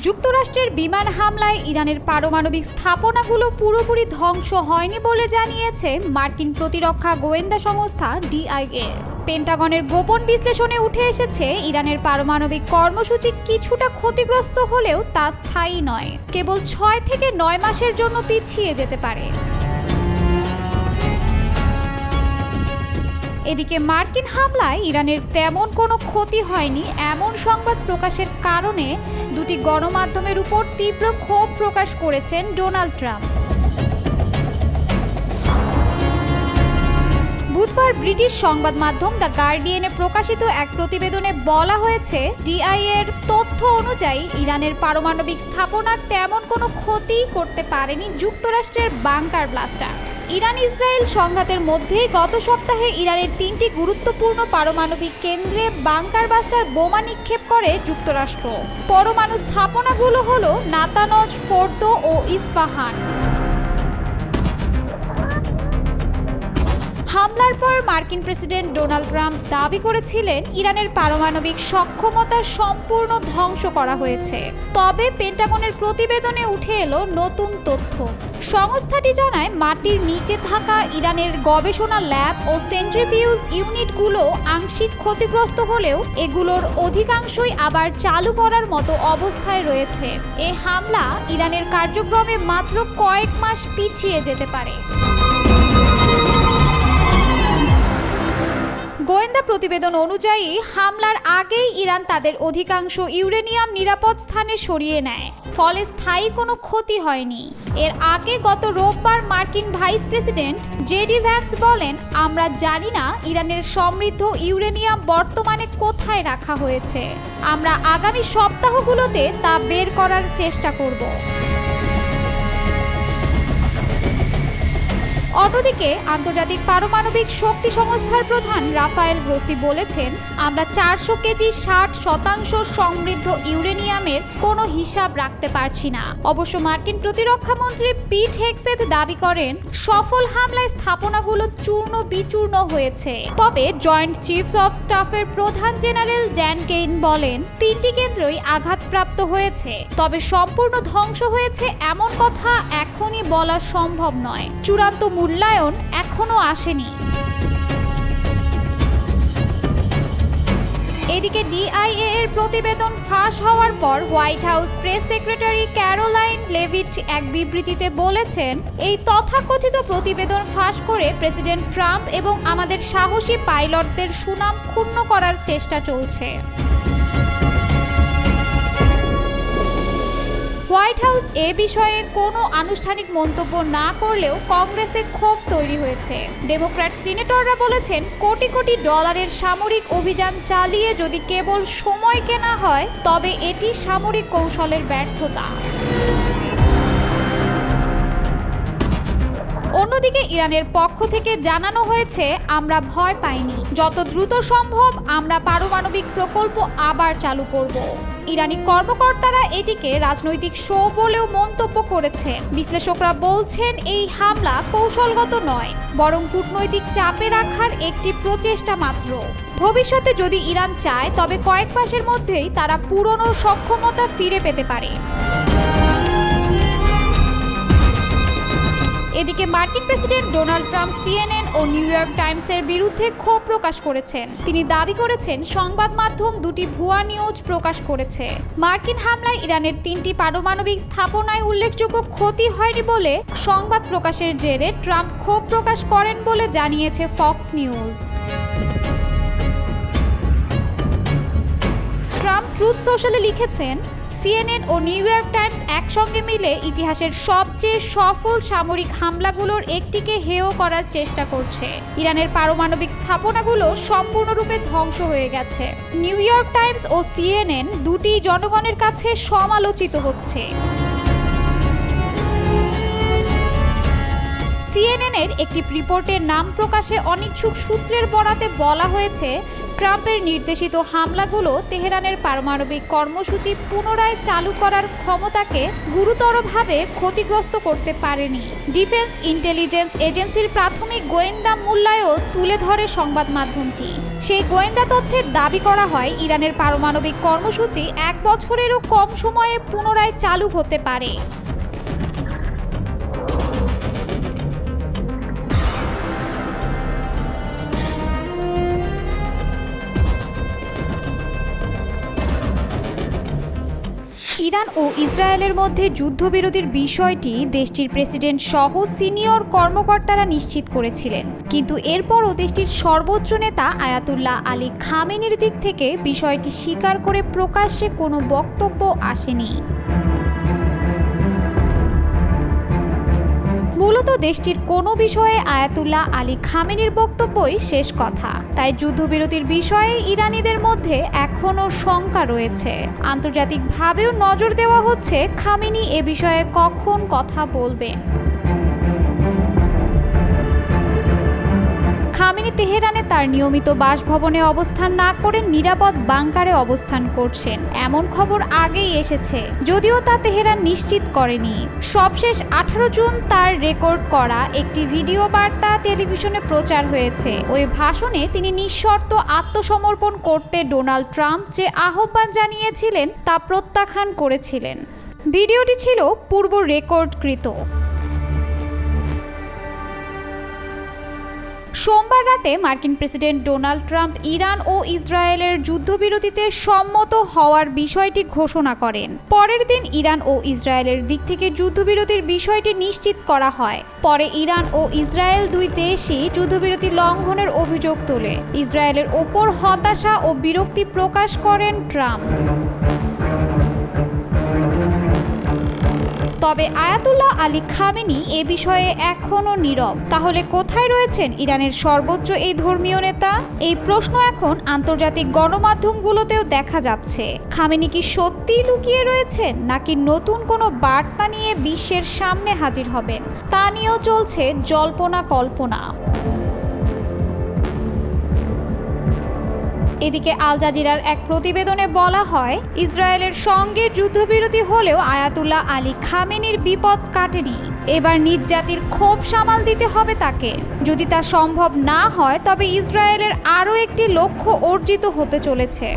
যুক্তরাষ্ট্রের বিমান হামলায় ইরানের পারমাণবিক স্থাপনাগুলো পুরোপুরি ধ্বংস হয়নি বলে জানিয়েছে মার্কিন প্রতিরক্ষা গোয়েন্দা সংস্থা ডিআইএ। পেন্টাগনের গোপন বিশ্লেষণে উঠে এসেছে, ইরানের পারমাণবিক কর্মসূচি কিছুটা ক্ষতিগ্রস্ত হলেও তা স্থায়ী নয়, কেবল 6 থেকে 9 মাসের জন্য পিছিয়ে যেতে পারে। এদিকে মার্কিন হামলায় ইরানের তেমন কোনো ক্ষতি হয়নি এমন সংবাদ প্রকাশের কারণে দুটি গণমাধ্যমের উপর তীব্র ক্ষোভ প্রকাশ করেছেন ডোনাল্ড ট্রাম্প। বুধবার ব্রিটিশ সংবাদ মাধ্যম দ্য গার্ডিয়ানে প্রকাশিত এক প্রতিবেদনে বলা হয়েছে, ডিআইএর তথ্য অনুযায়ী ইরানের পারমাণবিক স্থাপনার তেমন কোনো ক্ষতি করতে পারেনি যুক্তরাষ্ট্রের বাংকার ব্লাস্টার। ইরান ইসরায়েল সংঘাতের মধ্যে গত সপ্তাহে ইরানের 3টি গুরুত্বপূর্ণ পারমাণবিক কেন্দ্রে বাংকার ব্লাস্টার বোমা নিক্ষেপ করে যুক্তরাষ্ট্র। পরমাণু স্থাপনাগুলো হলো নাতানজ, ফোর্দো ও ইস্পাহান। হামলার পর মার্কিন প্রেসিডেন্ট ডোনাল্ড ট্রাম্প দাবি করেছিলেন, ইরানের পারমাণবিক সক্ষমতা সম্পূর্ণ ধ্বংস করা হয়েছে। তবে পেন্টাগনের প্রতিবেদনে উঠে এলো নতুন তথ্য। সংস্থাটি জানায়, মাটির নিচে থাকা ইরানের গবেষণা ল্যাব ও সেন্ট্রিফিউজ ইউনিটগুলো আংশিক ক্ষতিগ্রস্ত হলেও এগুলোর অধিকাংশই আবার চালু করার মতো অবস্থায় রয়েছে। এই হামলা ইরানের কার্যক্রমে মাত্র কয়েক মাস পিছিয়ে যেতে পারে। গোয়েন্দা প্রতিবেদন অনুযায়ী হামলার আগেই ইরান তাদের অধিকাংশ ইউরেনিয়াম নিরাপদ স্থানে সরিয়ে নেয়, ফলে স্থায়ী কোনো ক্ষতি হয়নি। এর আগে গত রোববার মার্কিন ভাইস প্রেসিডেন্ট জেডি ভ্যান্স বলেন, আমরা জানি না ইরানের সমৃদ্ধ ইউরেনিয়াম বর্তমানে কোথায় রাখা হয়েছে। আমরা আগামী সপ্তাহগুলোতে তা বের করার চেষ্টা করব। অন্যদিকে আন্তর্জাতিক পারমাণবিক শক্তি সংস্থার প্রধান রাফায়েল গ্রোসি বলেছেন, আমরা 400 কেজি 60% সমৃদ্ধ ইউরেনিয়ামের কোনো হিসাব রাখতে পারছি না। অবশ্য মার্কিন প্রতিরক্ষা মন্ত্রী পিট হেগসেথ দাবি করেন, সফল হামলায় স্থাপনাগুলো চূর্ণ বিচূর্ণ হয়েছে। তবে জয়েন্ট চিফস অফ স্টাফের প্রধান জেনারেল ড্যান কেইন বলেন, 3টি কেন্দ্রই আঘাতপ্রাপ্ত হয়েছে, তবে সম্পূর্ণ ধ্বংস হয়েছে এমন কথা এখনই বলা সম্ভব নয়। চূড়ান্ত মূল্যায়ন এখনো আসেনি। এদিকে ডিআইএ এর প্রতিবেদন ফাঁস হওয়ার পর white house press secretary Caroline Leavitt এক বিবৃতিতে বলেছেন, এই তথাকথিত প্রতিবেদন ফাঁস করে প্রেসিডেন্ট ট্রাম্প এবং আমাদের সাহসী পাইলটদের সুনাম ক্ষুণ্ণ করার চেষ্টা চলছে। হোয়াইট হাউস এ বিষয়ে কোনো আনুষ্ঠানিক মন্তব্য না করলেও কংগ্রেসে ক্ষোভ তৈরি হয়েছে। ডেমোক্র্যাট সিনেটররা বলেছেন, কোটি কোটি ডলারের সামরিক অভিযান চালিয়ে যদি কেবল সময় কেনা হয়, তবে এটি সামরিক কৌশলের ব্যর্থতা। অন্যদিকে ইরানের পক্ষ থেকে জানানো হয়েছে, আমরা ভয় পাইনি, যত দ্রুত সম্ভব আমরা পারমাণবিক প্রকল্প আবার চালু করব। ইরানি কর্মকর্তারা এটিকে রাজনৈতিক শো বলেও মন্তব্য করেছেন। বিশ্লেষকরা বলছেন এই হামলা কৌশলগত নয়, বরং কূটনৈতিক চাপে রাখার একটি প্রচেষ্টা মাত্র। ভবিষ্যতে যদি ইরান চায় তবে কয়েক মাসের মধ্যেই তারা পুরনো সক্ষমতা ফিরে পেতে পারে। এদিকে মার্কিন প্রেসিডেন্ট ডোনাল্ড ট্রাম্প সিএনএন ও নিউ ইয়র্ক টাইমসের বিরুদ্ধে ক্ষোভ প্রকাশ করেছেন। তিনি দাবি করেছেন সংবাদ মাধ্যম দুটি ভুয়া নিউজ প্রকাশ করেছে। মার্কিন হামলায় ইরানের 3টি পারমাণবিক স্থাপনায় উল্লেখযোগ্য ক্ষতি হয়নি বলে সংবাদ প্রকাশের জেরে ট্রাম্প ক্ষোভ প্রকাশ করেন বলে জানিয়েছে ফক্স নিউজ। ট্রাম্প ট্রুথ সোশ্যালে লিখেছেন, সিএনএন ও নিউ ইয়র্ক টাইমস একসঙ্গে মিলে ইতিহাসের সবচেয়ে সফল সামরিক হামলাগুলোর একটিকে হেয় করার চেষ্টা করছে। ইরানের পারমাণবিক স্থাপনাগুলো সম্পূর্ণরূপে ধ্বংস হয়ে গেছে। নিউ ইয়র্ক টাইমস ও সিএনএন দুটি জনগণের কাছে সমালোচিত হচ্ছে। সিএনএনের একটি রিপোর্টের নাম প্রকাশে অনিচ্ছুক সূত্রের বরাতে বলা হয়েছে, ট্রাম্পের নির্দেশিত হামলাগুলো তেহরানের পারমাণবিক কর্মসূচি পুনরায় চালু করার ক্ষমতাকে গুরুতরভাবে ক্ষতিগ্রস্ত করতে পারেনি। ডিফেন্স ইন্টেলিজেন্স এজেন্সির প্রাথমিক গোয়েন্দা মূল্যায়ন তুলে ধরে সংবাদ মাধ্যমটি। সেই গোয়েন্দা তথ্যে দাবি করা হয় ইরানের পারমাণবিক কর্মসূচি 1 বছরেরও কম সময়ে পুনরায় চালু হতে পারে। ইরান ও ইসরায়েলের মধ্যে যুদ্ধবিরতির বিষয়টি দেশটির প্রেসিডেন্ট সহ সিনিয়র কর্মকর্তারা নিশ্চিত করেছিলেন, কিন্তু এরপরও দেশটির সর্বোচ্চ নেতা আয়াতুল্লাহ আলী খামেনির দিক থেকে বিষয়টি স্বীকার করে প্রকাশ্যে কোনো বক্তব্য আসেনি। মূলত দেশটির কোনো বিষয়ে আয়াতুল্লাহ আলী খামেনির বক্তব্যই শেষ কথা। তাই যুদ্ধবিরতির বিষয়ে ইরানিদের মধ্যে এখনও শঙ্কা রয়েছে। আন্তর্জাতিকভাবেও নজর দেওয়া হচ্ছে খামেনি এ বিষয়ে কখন কথা বলবেন। খামেনি তেহরানে তার নিয়মিত বাসভবনে অবস্থান না করে নিরাপদ বাংকারে অবস্থান করছেন এমন খবর আগেই এসেছে, যদিও তা তেহরান নিশ্চিত করেনি। সবশেষ 18 জুন তার রেকর্ড করা একটি ভিডিও বার্তা টেলিভিশনে প্রচার হয়েছে। ওই ভাষণে তিনি নিঃশর্ত আত্মসমর্পণ করতে ডোনাল্ড ট্রাম্প যে আহ্বান জানিয়েছিলেন তা প্রত্যাখ্যান করেছিলেন। ভিডিওটি ছিল পূর্ব রেকর্ডকৃত। সোমবার রাতে মার্কিন প্রেসিডেন্ট ডোনাল্ড ট্রাম্প ইরান ও ইসরায়েলের যুদ্ধবিরতিতে সম্মত হওয়ার বিষয়টি ঘোষণা করেন। পরের দিন ইরান ও ইসরায়েলের দিক থেকে যুদ্ধবিরতির বিষয়টি নিশ্চিত করা হয়। পরে ইরান ও ইসরায়েল দুই দেশই যুদ্ধবিরতি লঙ্ঘনের অভিযোগ তোলে। ইসরায়েলের ওপর হতাশা ও বিরক্তি প্রকাশ করেন ট্রাম্প। তবে আয়াতুল্লাহ আলী খামেনি এ বিষয়ে এখনও নীরব। তাহলে কোথায় রয়েছেন ইরানের সর্বোচ্চ এই ধর্মীয় নেতা? এই প্রশ্ন এখন আন্তর্জাতিক গণমাধ্যমগুলোতেও দেখা যাচ্ছে। খামেনি কি সত্যিই লুকিয়ে রয়েছেন, নাকি নতুন কোনো বার্তা নিয়ে বিশ্বের সামনে হাজির হবেন, তা নিয়েও চলছে জল্পনা কল্পনা। এদিকে আল জাজিরার এক প্রতিবেদনে বলা হয়, ইসরায়েলের সঙ্গে যুদ্ধবিরতি হলেও আয়াতুল্লাহ আলী খামেনির বিপদ কাটেনি। এবার নিজ জাতির ক্ষোভ সামাল দিতে হবে তাকে। যদি তা সম্ভব না হয় তবে ইসরায়েলের আরও একটি লক্ষ্য অর্জিত হতে চলেছে।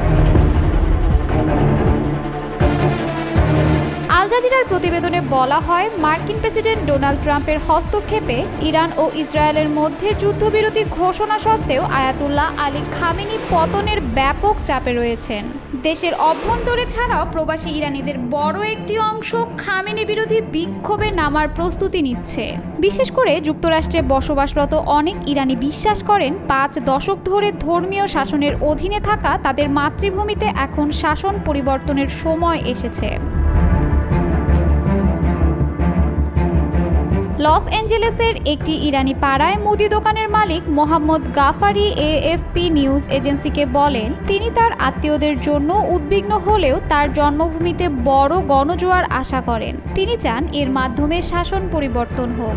আল জাজিরার প্রতিবেদনে বলা হয়, মার্কিন প্রেসিডেন্ট ডোনাল্ড ট্রাম্পের হস্তক্ষেপে ইরান ও ইসরায়েলের মধ্যে যুদ্ধবিরতি ঘোষণা সত্ত্বেও আয়াতুল্লাহ আলী খামেনি পতনের ব্যাপক চাপে রয়েছেন। দেশের অভ্যন্তরে ছাড়াও প্রবাসী ইরানিদের বড় একটি অংশ খামেনি বিরোধী বিক্ষোভে নামার প্রস্তুতি নিচ্ছে। বিশেষ করে যুক্তরাষ্ট্রে বসবাসরত অনেক ইরানি বিশ্বাস করেন 5 দশক ধরে ধর্মীয় শাসনের অধীনে থাকা তাদের মাতৃভূমিতে এখন শাসন পরিবর্তনের সময় এসেছে। লস অ্যাঞ্জেলেসের একটি ইরানি পাড়ায় মুদি দোকানের মালিক মোহাম্মদ গাফারি এএফপি নিউজ এজেন্সিকে বলেন, তিনি তার আত্মীয়দের জন্য উদ্বিগ্ন হলেও তার জন্মভূমিতে বড় গণজোয়ার আশা করেন। তিনি চান এর মাধ্যমে শাসন পরিবর্তন হোক।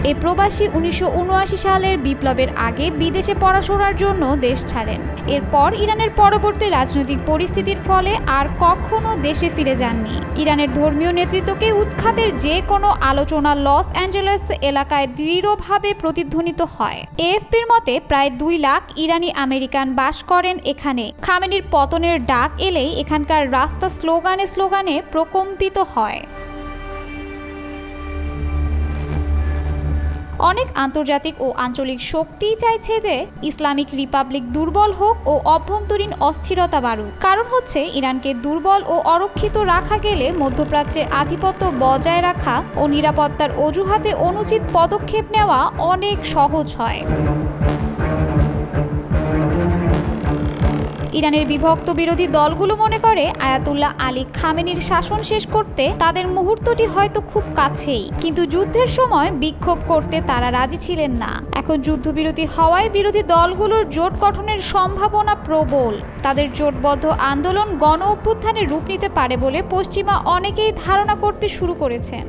এই প্রবাসী 1979 সালের বিপ্লবের আগে বিদেশে পড়াশোনার জন্য দেশ ছাড়েন। এরপর ইরানের পরবর্তী রাজনৈতিক পরিস্থিতির ফলে আর কখনো দেশে ফিরে যাননি। ইরানের ধর্মীয় নেতৃত্বকে উৎখাতের যে কোনো আলোচনা লস অ্যাঞ্জেলেস এলাকায় দৃঢ়ভাবে প্রতিধ্বনিত হয়। এএফপির মতে প্রায় 2 লাখ ইরানি আমেরিকান বাস করেন এখানে। খামেনির পতনের ডাক এলেই এখানকার রাস্তা স্লোগানে প্রকম্পিত হয়। অনেক আন্তর্জাতিক ও আঞ্চলিক শক্তিই চাইছে যে ইসলামিক রিপাবলিক দুর্বল হোক ও অভ্যন্তরীণ অস্থিরতা বাড়ুক। কারণ হচ্ছে ইরানকে দুর্বল ও অরক্ষিত রাখা গেলে মধ্যপ্রাচ্যে আধিপত্য বজায় রাখা ও নিরাপত্তার অজুহাতে অনুচিত পদক্ষেপ নেওয়া অনেক সহজ হয়। ইরানের বিভক্ত বিরোধী দলগুলো মনে করে আয়াতুল্লাহ আলী খামেনির শাসন শেষ করতে তাদের মুহূর্তটি হয়তো খুব কাছেই, কিন্তু যুদ্ধের সময় বিক্ষোভ করতে তারা রাজি ছিলেন না। এখন যুদ্ধবিরতি হওয়ায় বিরোধী দলগুলোর জোট গঠনের সম্ভাবনা প্রবল। তাদের জোটবদ্ধ আন্দোলন গণ অভ্যুত্থানের রূপ নিতে পারে বলে পশ্চিমা অনেকেই ধারণা করতে শুরু করেছেন।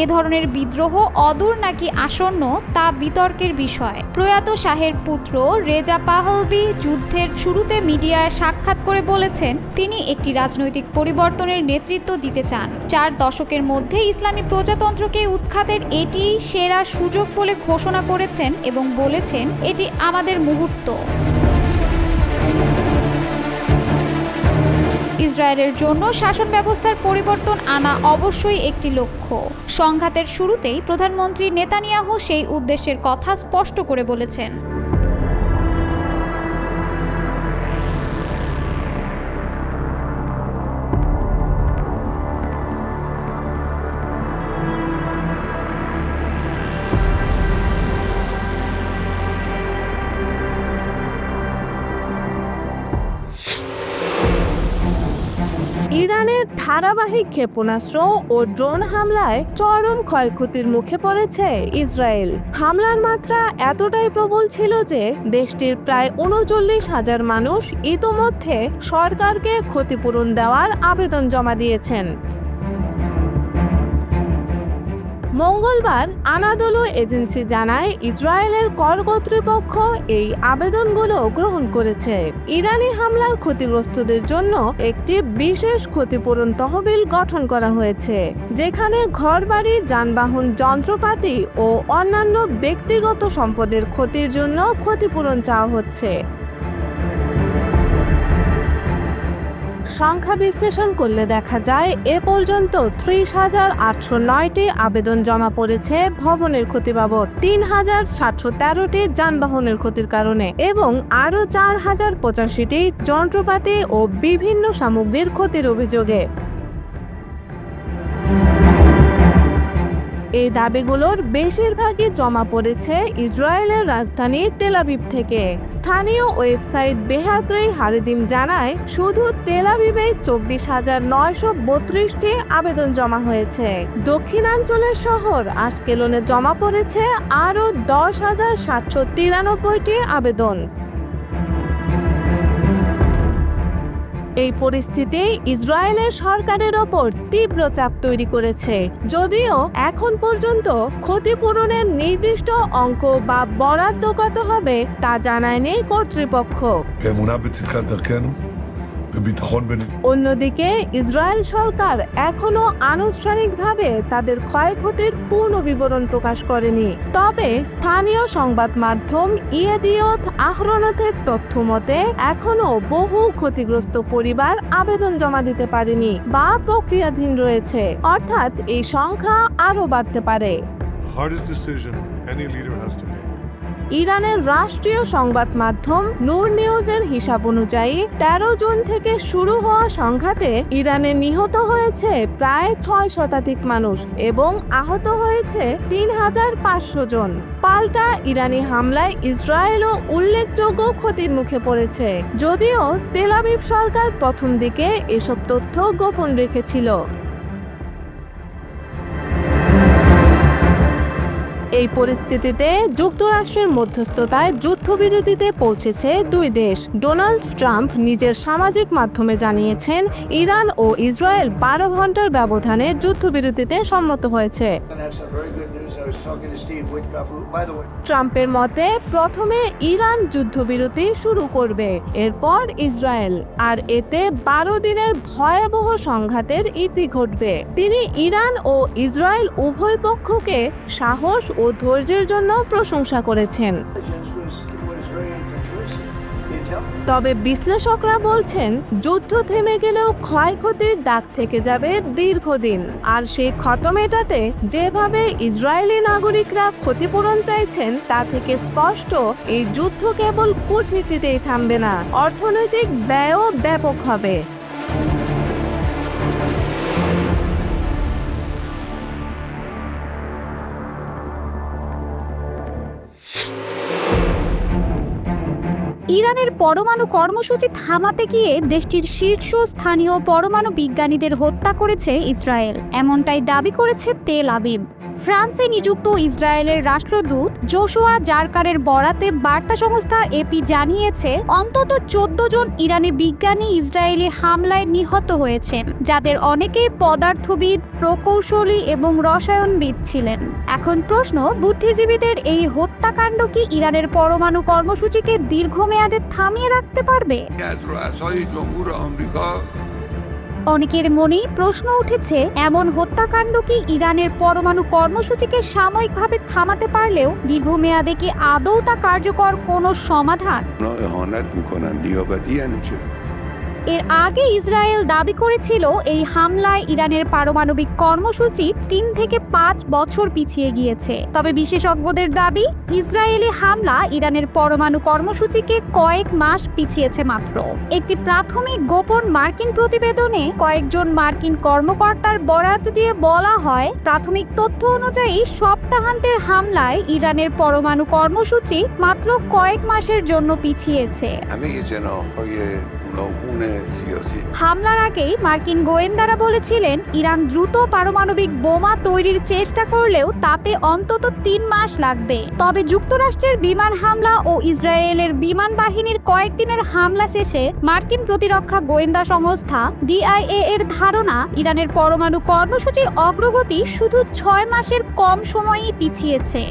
এ ধরনের বিদ্রোহ অদূর নাকি আসন্ন তা বিতর্কের বিষয়। প্রয়াত শাহের পুত্র রেজা পাহলভি যুদ্ধের শুরুতে মিডিয়ায় সাক্ষাৎ করে বলেছেন তিনি একটি রাজনৈতিক পরিবর্তনের নেতৃত্ব দিতে চান। 4 দশকের মধ্যে ইসলামী প্রজাতন্ত্রকে উৎখাতের এটি সেরা সুযোগ বলে ঘোষণা করেছেন এবং বলেছেন এটি আমাদের মুহূর্ত। ইসরায়েলের জন্য শাসন ব্যবস্থার পরিবর্তন আনা অবশ্যই একটি লক্ষ্য। সংঘাতের শুরুতেই প্রধানমন্ত্রী নেতানিয়াহু সেই উদ্দেশ্যের কথা স্পষ্ট করে বলেছেন। ইরানের ধারাবাহিক ক্ষেপণাস্ত্র ও ড্রোন হামলায় চরম ক্ষয়ক্ষতির মুখে পড়েছে ইসরায়েল। হামলার মাত্রা এতটাই প্রবল ছিল যে দেশটির প্রায় 39,000 মানুষ ইতোমধ্যে সরকারকে ক্ষতিপূরণ দেওয়ার আবেদন জমা দিয়েছেন। মঙ্গলবার আনাদোলু এজেন্সি জানায় ইসরায়েলের কর কর্তৃপক্ষ এই আবেদনগুলো গ্রহণ করেছে। ইরানি হামলার ক্ষতিগ্রস্তদের জন্য একটি বিশেষ ক্ষতিপূরণ তহবিল গঠন করা হয়েছে, যেখানে ঘরবাড়ি, যানবাহন, যন্ত্রপাতি ও অন্যান্য ব্যক্তিগত সম্পদের ক্ষতির জন্য ক্ষতিপূরণ চাওয়া হচ্ছে। সংখ্যা বিশ্লেষণ করলে দেখা যায় এ পর্যন্ত 30,809টি আবেদন জমা পড়েছে ভবনের ক্ষতি বাবদ, 3,713টি যানবাহনের ক্ষতির কারণে এবং আরও 4,085টি যন্ত্রপাতি ও বিভিন্ন সামগ্রীর ক্ষতির অভিযোগে। এই দাবিগুলোর বেশিরভাগই জমা পড়েছে ইসরায়েলের রাজধানী তেল আবিব থেকে। স্থানীয় ওয়েবসাইট বেহাতই হারেদিম জানায় শুধু তেল আবিবে 24,932টি আবেদন জমা হয়েছে। দক্ষিণাঞ্চলের শহর আশকেলনে জমা পড়েছে আরও 10,793টি আবেদন। এই পরিস্থিতি ইসরায়েলের সরকারের ওপর তীব্র চাপ তৈরি করেছে। যদিও এখন পর্যন্ত ক্ষতিপূরণের নির্দিষ্ট অঙ্ক বা বরাদ্দ কত হবে তা জানায়নি কর্তৃপক্ষ। অন্যদিকে ইসরায়েল সরকার এখনো আনুষ্ঠানিকভাবে তাদের ক্ষয়ক্ষতির পূর্ণ বিবরণ প্রকাশ করেনি। তবে স্থানীয় সংবাদ মাধ্যম ইয়েদিওত আহরনতের তথ্য মতে এখনো বহু ক্ষতিগ্রস্ত পরিবার আবেদন জমা দিতে পারেনি বা প্রক্রিয়াধীন রয়েছে, অর্থাৎ এই সংখ্যা আরও বাড়তে পারে। ইরানের রাষ্ট্রীয় সংবাদ মাধ্যম নূর নিউজের হিসাব অনুযায়ী 13 জুন থেকে শুরু হওয়া সংঘাতে ইরানে নিহত হয়েছে প্রায় 6 শতাধিক মানুষ এবং আহত হয়েছে 3,500 জন। পাল্টা ইরানি হামলায় ইসরায়েলও উল্লেখযোগ্য ক্ষতির মুখে পড়েছে, যদিও তেল আবিব সরকার প্রথম দিকে এসব তথ্য গোপন রেখেছিল। এই পরিস্থিতিতে যুক্তরাষ্ট্রের মধ্যস্থতায় যুদ্ধবিরতিতে পৌঁছেছে দুই দেশ। ডোনাল্ড ট্রাম্প নিজের সামাজিক মাধ্যমে জানিয়েছেন, ইরান ও ইসরায়েল 12 ঘন্টার ব্যবধানে যুদ্ধবিরতিতে সম্মত হয়েছে। And have some very good news. I was talking to Steve Witkoff, who, by the way, ট্রাম্পের মতে প্রথমে ইরান যুদ্ধবিরতি শুরু করবে, এরপর ইসরায়েল, আর এতে 12 দিনের ভয়াবহ সংঘাতের ইতি ঘটবে। তিনি ইরান ও ইসরায়েল উভয় পক্ষকে সাহস ও ধৈর্যের জন্য প্রশংসা করেছেন। was very inconclusive. You tell me. তবে বিশ্লেষকরা বলছেন, যুদ্ধ থেমে গেলেও ক্ষয়ক্ষতির দাগ থেকে যাবে দীর্ঘদিন, আর সেই ক্ষত মেটাতে যেভাবে ইসরায়েলি নাগরিকরা ক্ষতিপূরণ চাইছেন তা থেকে স্পষ্ট, এই যুদ্ধ কেবল কূটনীতিতেই থামবে না, অর্থনৈতিক ব্যয়ও ব্যাপক হবে। ইরানের পরমাণু কর্মসূচি থামাতে গিয়ে দেশটির শীর্ষস্থানীয় পরমাণু বিজ্ঞানীদের হত্যা করেছে ইসরায়েল, এমনটাই দাবি করেছে তেল আবিব। ফ্রান্সে নিযুক্ত ইসরায়েলের রাষ্ট্রদূত জোশুয়া জারকারের বরাতে বার্তা সংস্থা এপি জানিয়েছে, অন্তত 14 জন ইরানি বিজ্ঞানী ইসরায়েলি হামলায় নিহত হয়েছেন, যাদের অনেকেই পদার্থবিদ, প্রকৌশলী এবং রসায়নবিদ ছিলেন। এখন প্রশ্ন, বুদ্ধিজীবীদের এই হত্যাকাণ্ড কি ইরানের পরমাণু কর্মসূচিকে দীর্ঘমেয়াদে থামিয়ে রাখতে পারবে? অনেকের মনেই প্রশ্ন উঠেছে, এমন হত্যাকাণ্ড কি ইরানের পরমাণু কর্মসূচিকে সাময়িকভাবে থামাতে পারলেও দীর্ঘমেয়াদে কি আদৌ তা কার্যকর কোনো সমাধান? এর আগে ইসরায়েল দাবি করেছিল, এই হামলায় ইরানের পারমাণবিক কর্মসূচি 3 থেকে 5 বছর পিছিয়ে গিয়েছে। তবে বিশেষজ্ঞদের দাবি, ইসরায়েলি হামলা ইরানের পরমাণু কর্মসূচিকে কয়েক মাস পিছিয়েছে মাত্র। একটি প্রাথমিক গোপন মার্কিন প্রতিবেদনে কয়েকজন মার্কিন কর্মকর্তার বরাত দিয়ে বলা হয়, প্রাথমিক তথ্য অনুযায়ী সপ্তাহান্তের হামলায় ইরানের পরমাণু কর্মসূচি মাত্র কয়েক মাসের জন্য পিছিয়েছে। হামলার আগেই মার্কিন গোয়েন্দারা বলেছিলেন, ইরান দ্রুত পারমাণবিক বোমা তৈরির চেষ্টা করলেও তাতে অন্তত 3 মাস লাগবে। তবে যুক্তরাষ্ট্রের বিমান হামলা ও ইসরায়েলের বিমান বাহিনীর কয়েকদিনের হামলা শেষে মার্কিন প্রতিরক্ষা গোয়েন্দা সংস্থা DIA এর ধারণা, ইরানের পরমাণু কর্মসূচির অগ্রগতি শুধু 6 মাসের কম সময়েই পিছিয়েছে।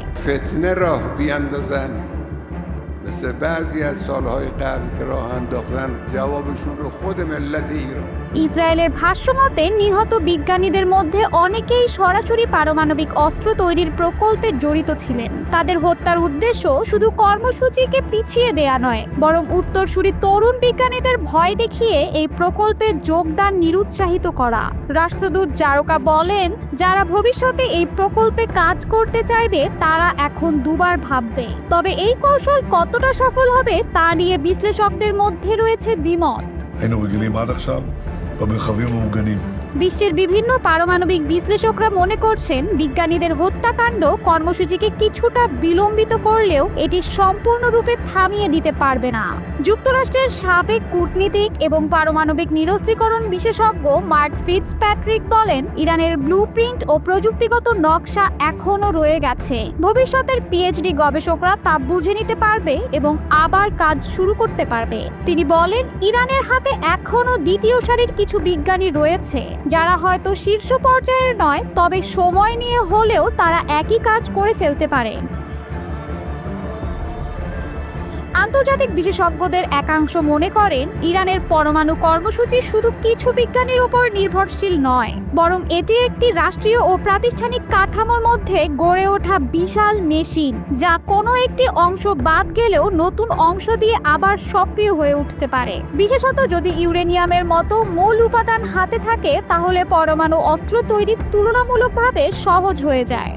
مثل بعضی از سالهای قبل که راه انداختن جوابشون رو خود ملت ایران ইসরায়েলের ভাষ্যমতে নিহত বিজ্ঞানীদের মধ্যে অনেকেই সরাসরি পারমাণবিক অস্ত্র তৈরির প্রকল্পে জড়িত ছিলেন। তাদের হত্যার উদ্দেশ্য শুধু কর্মসূচিকে পিছিয়ে দেয়া নয়, বরং উত্তরসূরি তরুণ বিজ্ঞানীদের ভয় দেখিয়ে এই প্রকল্পে যোগদান নিরুৎসাহিত করা। রাষ্ট্রদূত জারকা বলেন, যারা ভবিষ্যতে এই প্রকল্পে কাজ করতে চাইবে তারা এখন দুবার ভাববে। তবে এই কৌশল কতটা সফল হবে তা নিয়ে বিশ্লেষকদের মধ্যে রয়েছে দ্বিমত। היינו רגילים עד עכשיו במרחבים המוגנים. বিশ্বের বিভিন্ন পারমাণবিক বিশ্লেষকরা মনে করছেন, বিজ্ঞানীদের হত্যাকাণ্ড কর্মসূচিকে কিছুটা বিলম্বিত করলেও এটি সম্পূর্ণরূপে থামিয়ে দিতে পারবে না। যুক্তরাষ্ট্রের সাবেক কূটনীতিক এবং পারমাণবিক নিরস্ত্রীকরণ বিশেষজ্ঞ মার্ক ফিটজপ্যাট্রিক বলেন, ইরানের ব্লুপ্রিন্ট ও প্রযুক্তিগত নকশা এখনও রয়ে গেছে। ভবিষ্যতের PhD গবেষকরা তা বুঝে নিতে পারবে এবং আবার কাজ শুরু করতে পারবে। তিনি বলেন, ইরানের হাতে এখনও দ্বিতীয় সারির কিছু বিজ্ঞানী রয়েছে, যারা হয়তো শীর্ষ পর্যায়ের নয়, তবে সময় নিয়ে হলেও তারা একই কাজ করে ফেলতে পারে। আন্তর্জাতিক বিশেষজ্ঞদের একাংশ মনে করেন, ইরানের পরমাণু কর্মসূচি শুধু কিছু বিজ্ঞানীর উপর নির্ভরশীল নয়, বরং এটি একটি রাষ্ট্রীয় ও প্রাতিষ্ঠানিক কাঠামোর মধ্যে গড়ে ওঠা বিশাল মেশিন, যা কোনো একটি অংশ বাদ গেলেও নতুন অংশ দিয়ে আবার সক্রিয় হয়ে উঠতে পারে। বিশেষত যদি ইউরেনিয়ামের মতো মূল উপাদান হাতে থাকে, তাহলে পরমাণু অস্ত্র তৈরি তুলনামূলকভাবে সহজ হয়ে যায়।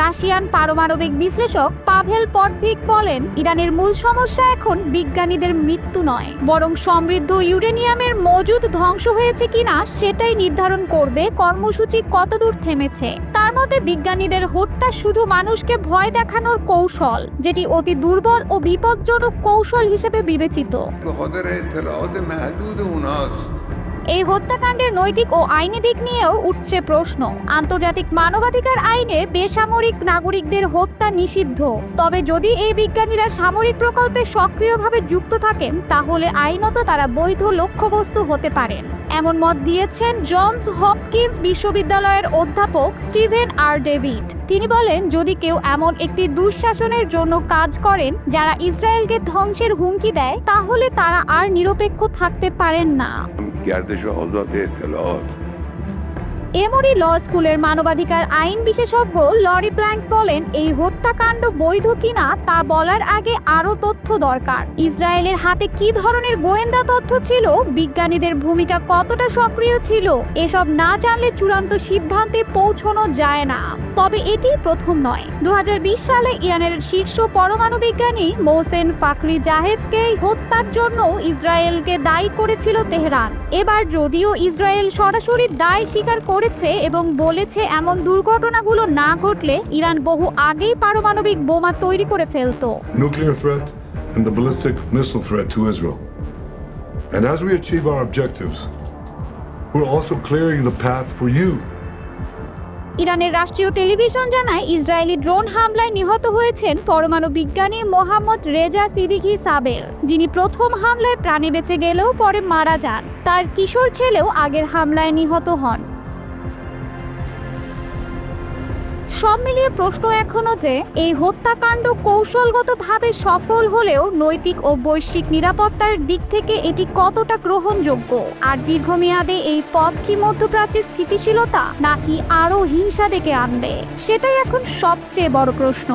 রাশিয়ান পারমাণবিক বিশ্লেষক পাভেল পটভিক বলেন, ইরানের মূল সমস্যা এখন বিজ্ঞানীদের মৃত্যু নয়, বরং সমৃদ্ধ ইউরেনিয়ামের মজুদ ধ্বংস হয়েছে কিনা সেটাই নির্ধারণ করবে কর্মসূচি কতদূর থেমেছে। তার মতে, বিজ্ঞানীদের হত্যা শুধু মানুষকে ভয় দেখানোর কৌশল, যেটি অতি দুর্বল ও বিপজ্জনক কৌশল হিসেবে বিবেচিত। এই হত্যাকাণ্ডের নৈতিক ও আইনি দিক নিয়েও উঠছে প্রশ্ন। আন্তর্জাতিক মানবাধিকার আইনে বেসামরিক নাগরিকদের হত্যা নিষিদ্ধ। তবে যদি এই বিজ্ঞানীরা সামরিক প্রকল্পে সক্রিয়ভাবে যুক্ত থাকেন তাহলে আইনত তারা বৈধ লক্ষ্যবস্তু হতে পারেন, এমন মত দিয়েছেন জনস হপকিন্স বিশ্ববিদ্যালয়ের অধ্যাপক স্টিভেন আর ডেভিড। তিনি বলেন, যদি কেউ এমন একটি দুঃশাসনের জন্য কাজ করেন যারা ইসরায়েলকে ধ্বংসের হুমকি দেয়, তাহলে তারা আর নিরপেক্ষ থাকতে পারেন না। گردش آزاد اطلاعات এমরি ল স্কুলের মানবাধিকার আইন বিশেষজ্ঞ লরি প্ল্যাঙ্ক বলেন, এই হত্যাকাণ্ড বৈধ কিনা তা বলার আগে আরও তথ্য দরকার। ইসরায়েলের হাতে কি ধরনের গোয়েন্দা তথ্য ছিল, বিজ্ঞানীদের ভূমিকা কতটা সক্রিয় ছিল, এসব না জানলে চূড়ান্ত সিদ্ধান্তে পৌঁছানো যায় না। তবে এটি প্রথম নয়। 2020 সালে ইরানের শীর্ষ পরমাণু বিজ্ঞানী মোহসেন ফাকরি জাহেদকে হত্যার জন্য ইসরায়েলকে দায়ী করেছিল তেহরান। এবার যদিও ইসরায়েল সরাসরি দায় স্বীকার করেছে এবং বলেছে এমন দুর্ঘটনাগুলো না ঘটলে ইরান বহু আগেই পারমাণবিক বোমা তৈরি করে ফেলতো। Nuclear threat and the ballistic missile threat to Israel. And as we achieve our objectives, we're also clearing the path for you. ইরানের রাষ্ট্রীয় টেলিভিশন জানায়, ইসরায়েলি ড্রোন হামলায় নিহত হয়েছেন পরমাণু বিজ্ঞানী মোহাম্মদ রেজা সিদ্দিকী সাবের, যিনি প্রথম হামলায় প্রাণে বেঁচে গেলেও পরে মারা যান। তার কিশোর ছেলেও আগের হামলায় নিহত হন। সব মিলিয়ে প্রশ্ন এখনো যে এই হত্যাকাণ্ড কৌশলগতভাবে সফল হলেও নৈতিক ও বৈশ্বিক নিরাপত্তার দিক থেকে এটি কতটা গ্রহণযোগ্য, আর দীর্ঘমেয়াদে এই পথ কি মধ্যপ্রাচ্যের স্থিতিশীলতা নাকি আরও হিংসা ডেকে আনবে, সেটাই এখন সবচেয়ে বড় প্রশ্ন।